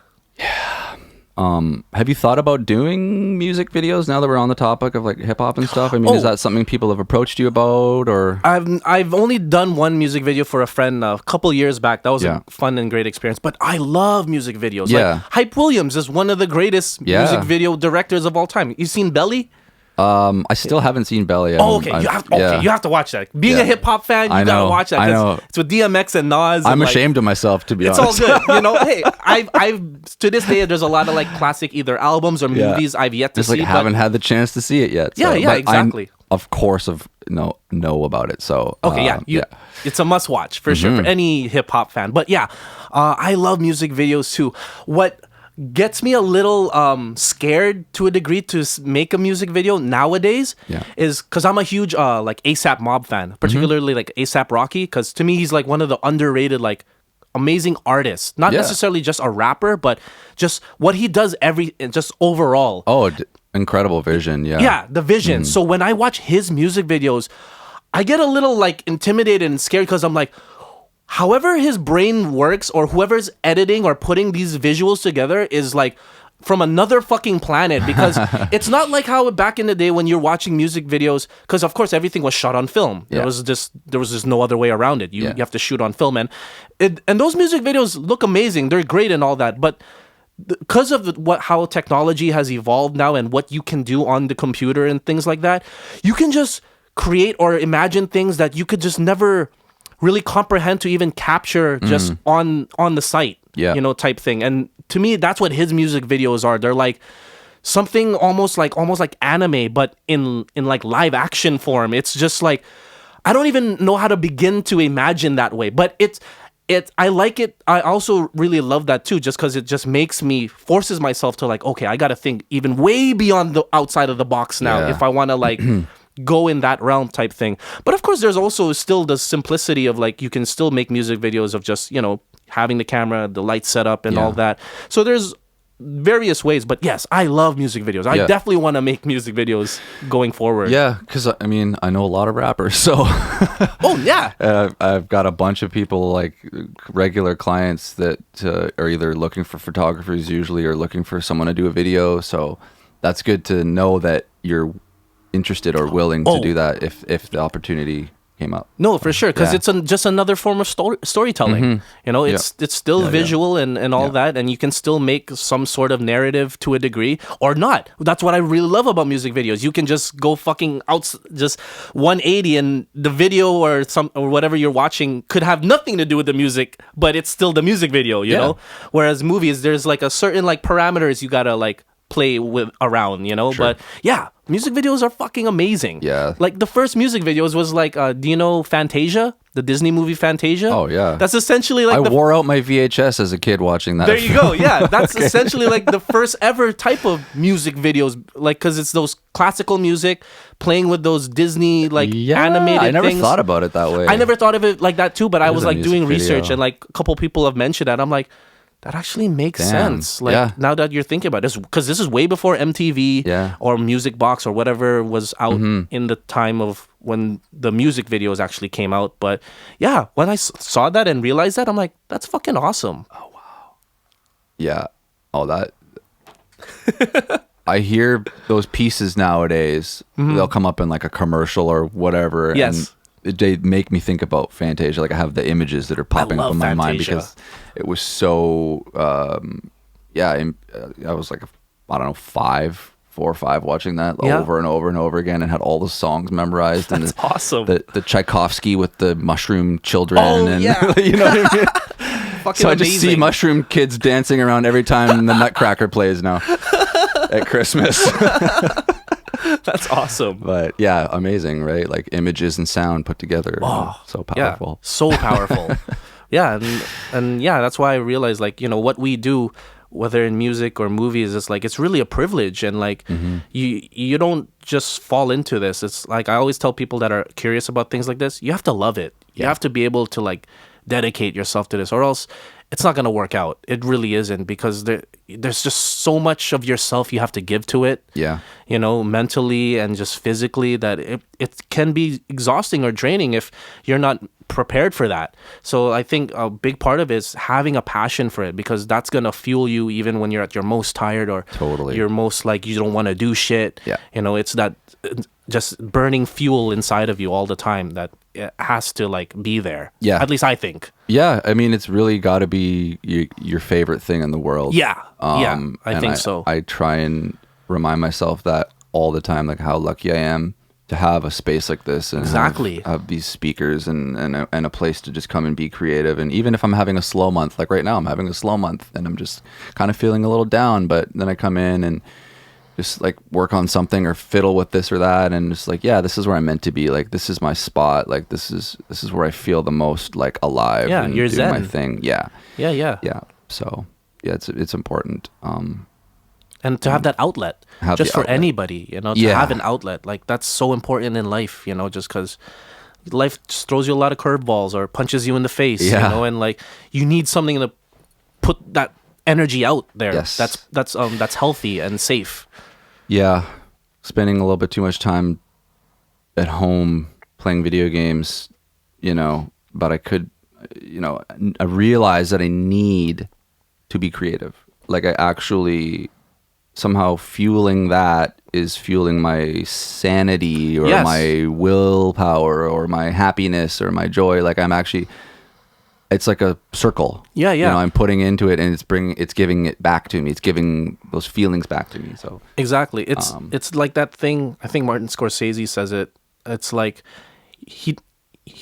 Have you thought about doing music videos now that we're on the topic of like hip hop and stuff? I mean, is that something people have approached you about, or? I've only done one music video for a friend a couple years back. That was a fun and great experience. But I love music videos. Yeah. Like, Hype Williams is one of the greatest music video directors of all time. You seen Belly? I still haven't seen Belly. Oh, okay. You have to watch that. Being a hip hop fan, you gotta watch that. I know. It's with DMX and Nas. I'm ashamed of myself, to be honest. It's all good. Hey, I've to this day, there's a lot of like classic either albums or movies I've yet to see. Haven't had the chance to see it yet. So. Yeah, exactly. Of course, know about it. So it's a must watch for sure for any hip hop fan. But I love music videos too. What gets me a little scared to a degree to make a music video nowadays is because I'm a huge like ASAP Mob fan, particularly like ASAP Rocky, because to me he's like one of the underrated like amazing artists, not necessarily just a rapper, but just what he does just overall. Incredible vision. The vision. So when I watch his music videos, I get a little like intimidated and scared because I'm like, however his brain works, or whoever's editing or putting these visuals together is like from another fucking planet, because it's not like how back in the day when you're watching music videos, because of course everything was shot on film. There was just no other way around it. You have to shoot on film, and those music videos look amazing. They're great and all that, but because of how technology has evolved now and what you can do on the computer and things like that, you can just create or imagine things that you could just never really comprehend to even capture just on the site, type thing. And to me, that's what his music videos are. They're like something almost like anime, but in like live action form. It's just like, I don't even know how to begin to imagine that way, but I like it. I also really love that too, just because it just forces myself to like, okay, I got to think even way beyond the outside of the box now if I want to like go in that realm type thing. But of course, there's also still the simplicity of like, you can still make music videos of just, having the camera, the light setup and all that. So there's various ways, but yes, I love music videos. I definitely want to make music videos going forward. Yeah, because I mean, I know a lot of rappers, so I've got a bunch of people, like regular clients that are either looking for photographers usually, or looking for someone to do a video. So that's good to know that you're interested or willing to do that if the opportunity came up. No, for sure, because it's just another form of storytelling. It's still visual and all that, and you can still make some sort of narrative to a degree or not. That's what I really love about music videos. You can just go fucking out just 180, and the video or whatever you're watching could have nothing to do with the music, but it's still the music video, you know? Whereas movies, there's like a certain like parameters you gotta like play with around, but music videos are fucking amazing. Like the first music videos was like do you know Fantasia, the Disney movie Fantasia? Oh yeah, that's essentially like I wore out my VHS as a kid watching that. There you go. That's essentially like the first ever type of music videos, like, because it's those classical music playing with those Disney like animated I never things. thought about it that way. I never thought of it like that too, but I was like doing research, and like a couple people have mentioned that. I'm like, that actually makes Damn. sense. Like Yeah. now that you're thinking about this, because this is way before MTV Yeah. or Music Box or whatever was out in the time of when the music videos actually came out. But yeah, when I saw that and realized that, I'm like, that's fucking awesome. Yeah. Oh, that. I hear those pieces nowadays. They'll come up in like a commercial or whatever. Yes. And they make me think about Fantasia. Like I have the images that are popping up love in my mind Fantasia. because it was so. I was like, I don't know, 4 or 5 watching that Yeah. over and over and over again, and had all the songs memorized. That's and awesome. The Tchaikovsky with the mushroom children. Oh, and yeah. you know what I mean. Fucking So I just see amazing. mushroom kids dancing around every time the Nutcracker plays now at Christmas. That's awesome. But yeah, amazing, right? Like images and sound put together. Oh, So Yeah, powerful. so powerful. Yeah, and yeah, that's why I realized, like, you know, what we do, whether in music or movies, it's like it's really a privilege, and like you don't just fall into this. It's like I always tell people that are curious about things like this, you have to love it. You have to be able to like dedicate yourself to this, or else it's not gonna work out. It really isn't, because there's just so much of yourself you have to give to it. Yeah. You know, mentally and just physically, that it can be exhausting or draining if you're not prepared for that. So I think a big part of it is having a passion for it, because that's going to fuel you even when you're at your most tired, or Totally. you're most like you don't want to do shit. Yeah. You know, it's that just burning fuel inside of you all the time that it has to like be there. Yeah. At least I think. Yeah. I mean, it's really got to be your favorite thing in the world. Yeah. I and think so. I try and remind myself that all the time, like how lucky I am to have a space like this, and Exactly. have these speakers and a place to just come and be creative. And even if I'm having a slow month, like right now I'm having a slow month and I'm just kind of feeling a little down, but then I come in and just like work on something or fiddle with this or that, and just like, yeah, this is where I'm meant to be. Like this is my spot. Like this is where I feel the most like alive. Yeah, and you're doing my zen. thing. Yeah. Yeah. So yeah, it's important. And to have that outlet, Have just the for outlet. anybody, you know, to Yeah. have an outlet, like that's so important in life, you know, just because life just throws you a lot of curveballs or punches you in the face, Yeah. you know, and like you need something to put that energy out there. Yes. That's healthy and safe. Yeah, spending a little bit too much time at home playing video games, you know, but I could, you know, I realize that I need to be creative. Like I actually somehow fueling that is fueling my sanity or Yes. my willpower or my happiness or my joy. Like I'm actually, it's like a circle. Yeah. You know, I'm putting into it and it's giving it back to me. It's giving those feelings back to me. So Exactly. It's like that thing, I think Martin Scorsese says it. It's like he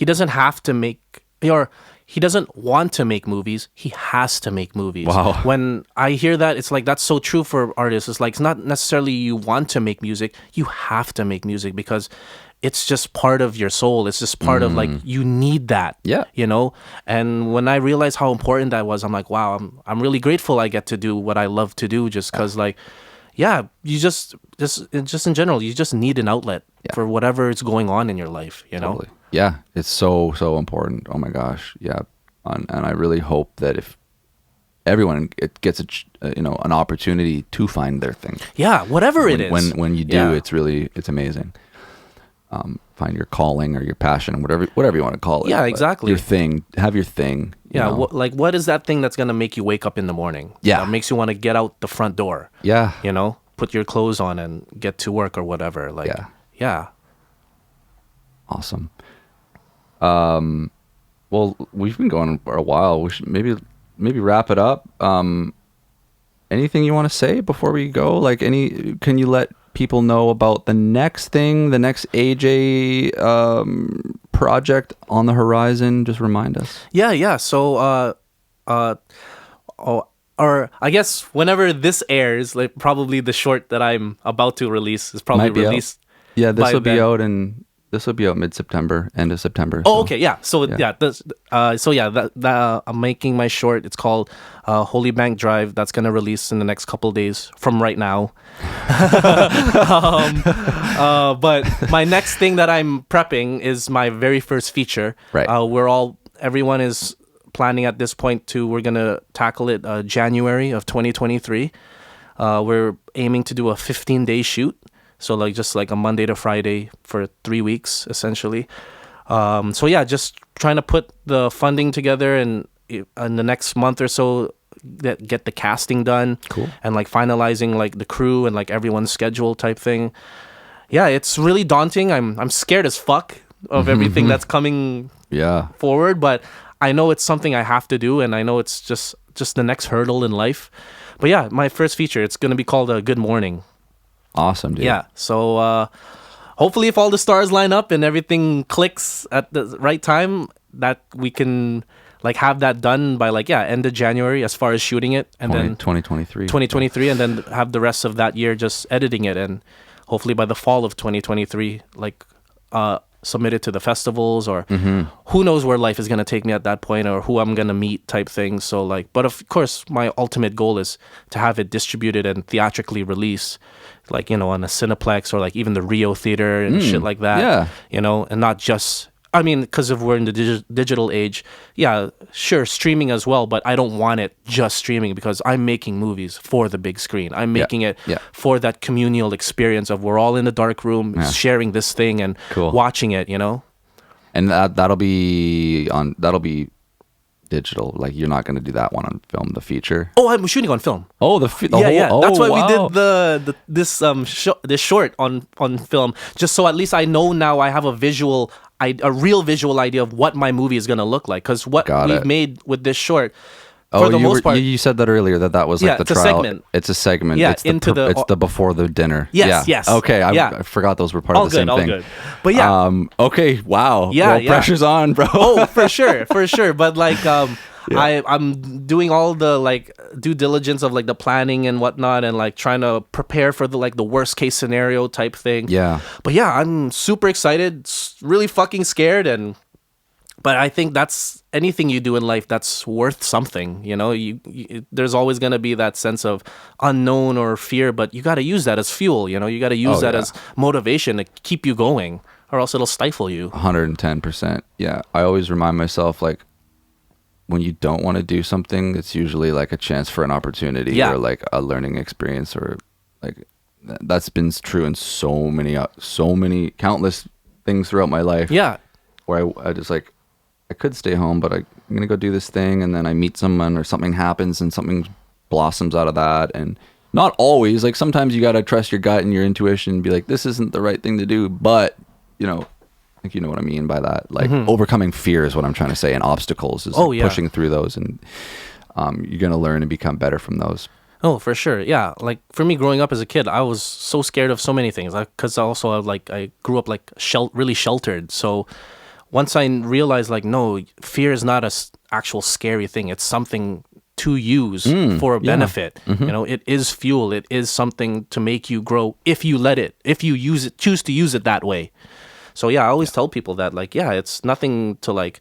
doesn't have to make, or he doesn't want to make movies. He has to make movies. Wow. When I hear that, it's like that's so true for artists. It's like it's not necessarily you want to make music. You have to make music because it's just part of your soul. It's just part of like you need that. Yeah. You know? And when I realized how important that was, I'm like, wow, I'm really grateful I get to do what I love to do, just because like, yeah, you just in general, you just need an outlet for whatever is going on in your life, you know? Totally. Yeah, it's so important. Oh my gosh, yeah, and I really hope that if everyone gets an opportunity to find their thing. Yeah, whatever it is. When you do, Yeah. it's amazing. Find your calling or your passion, whatever you want to call it. Yeah, but exactly. Your thing, have your thing. you Yeah, know? what is that thing that's gonna make you wake up in the morning? Yeah. That makes you want to get out the front door. Yeah, You know, put your clothes on and get to work or whatever. Like, yeah. awesome. Well, we've been going for a while. We should maybe wrap it up. Anything you want to say before we go? Like, can you let people know about the next thing, the next AJ project on the horizon? Just remind us. Yeah. So, or I guess whenever this airs, like probably the short that I'm about to release is probably Might be out. released. Yeah, this by will be then. out This will be out mid-September, end of September. Oh, so- okay, yeah. So I'm making my short. It's called Hollybank Drive. That's gonna release in the next couple of days from right now. But my next thing that I'm prepping is my very first feature. Right. Everyone is planning at this point we're gonna tackle it January of 2023. We're aiming to do a 15-day shoot, so like just like a Monday to Friday for 3 weeks essentially. So yeah, just trying to put the funding together, and in the next month or so get the casting done. Cool. And like finalizing like the crew and like everyone's schedule type thing. Yeah, it's really daunting. I'm scared as fuck of everything that's coming forward, but I know it's something I have to do, and I know it's just the next hurdle in life. But yeah, my first feature, it's going to be called Good Morning. Awesome, dude. Yeah, so hopefully if all the stars line up and everything clicks at the right time, that we can like have that done by like end of January as far as shooting it, and then 2023, and then have the rest of that year just editing it, and hopefully by the fall of 2023 like submit it to the festivals, or who knows where life is going to take me at that point, or who I'm going to meet type thing. So like, but of course my ultimate goal is to have it distributed and theatrically released, like, you know, on a Cineplex or like even the Rio Theater and shit like that. Yeah. You know, and not just, I mean, because if we're in the digital age, yeah, sure, streaming as well, but I don't want it just streaming, because I'm making movies for the big screen. I'm making it for that communal experience of we're all in the dark room sharing this thing and watching it, you know? And that'll be digital. Like, you're not going to do that one on film, the feature. Oh, I'm shooting on film. Oh, yeah. That's why we did this short on film, just so at least I know now I have a real visual idea of what my movie is going to look like. Because what we've made with this short, for the most part, you said that earlier, that was like the trial. Segment. It's a segment. Yeah, it's the before the dinner. Yes. Okay, I forgot those were part of the same thing. All good. But yeah. Okay. Wow. Yeah. Well, pressure's on, bro. Oh, for sure. But like, I'm doing all the like due diligence of like the planning and whatnot, and like trying to prepare for the worst case scenario type thing. Yeah. But yeah, I'm super excited, really fucking scared, but I think that's anything you do in life that's worth something. You know, there's always gonna be that sense of unknown or fear, but you got to use that as fuel. You know, you got to use that as motivation to keep you going, or else it'll stifle you. 110%. Yeah, I always remind myself, like, when you don't want to do something, it's usually like a chance for an opportunity or like a learning experience, or like that's been true in so many countless things throughout my life. Yeah, where I just like, I could stay home, but I'm gonna go do this thing, and then I meet someone or something happens and something blossoms out of that. And not always, like sometimes you gotta trust your gut and your intuition and be like, this isn't the right thing to do, but you know, I think you know what I mean by that. Like overcoming fear is what I'm trying to say, and obstacles is pushing through those, and you're gonna learn and become better from those. Oh, for sure. Yeah. Like for me growing up as a kid, I was so scared of so many things. Because also I grew up like really sheltered. So once I realized like, no, fear is not a actual scary thing. It's something to use for a benefit. You know, it is fuel. It is something to make you grow if you let it, if you choose to use it that way. So yeah, I always tell people that like, yeah, it's nothing to like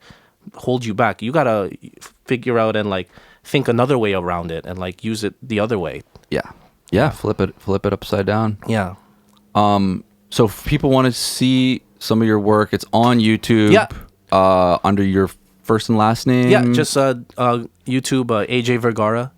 hold you back. You got to figure out and like think another way around it and like use it the other way. Yeah. Flip it upside down. Yeah. So if people want to see some of your work, it's on YouTube. Under your first and last name. Yeah, just YouTube AJ Vergara.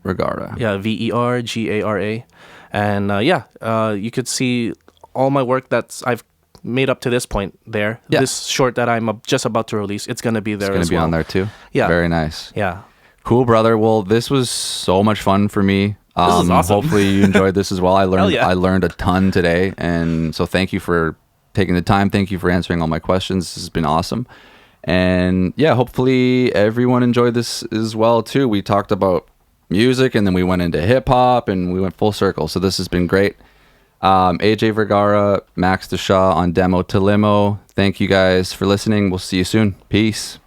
Yeah, Vergara. And you could see all my work I've made up to this point there. This short that I'm just about to release, it's going to be there as well. It's going to be on there too? Yeah. Very nice. Yeah. Cool, brother. Well, this was so much fun for me. This is awesome. Hopefully you enjoyed this as well. I learned a ton today, and so thank you for taking the time. Thank you for answering all my questions. This has been awesome. And yeah, hopefully everyone enjoyed this as well too. We talked about music, and then we went into hip hop, and we went full circle. So this has been great. AJ Vergara, Max the Shaw on Demo to Limo. Thank you guys for listening. We'll see you soon. Peace.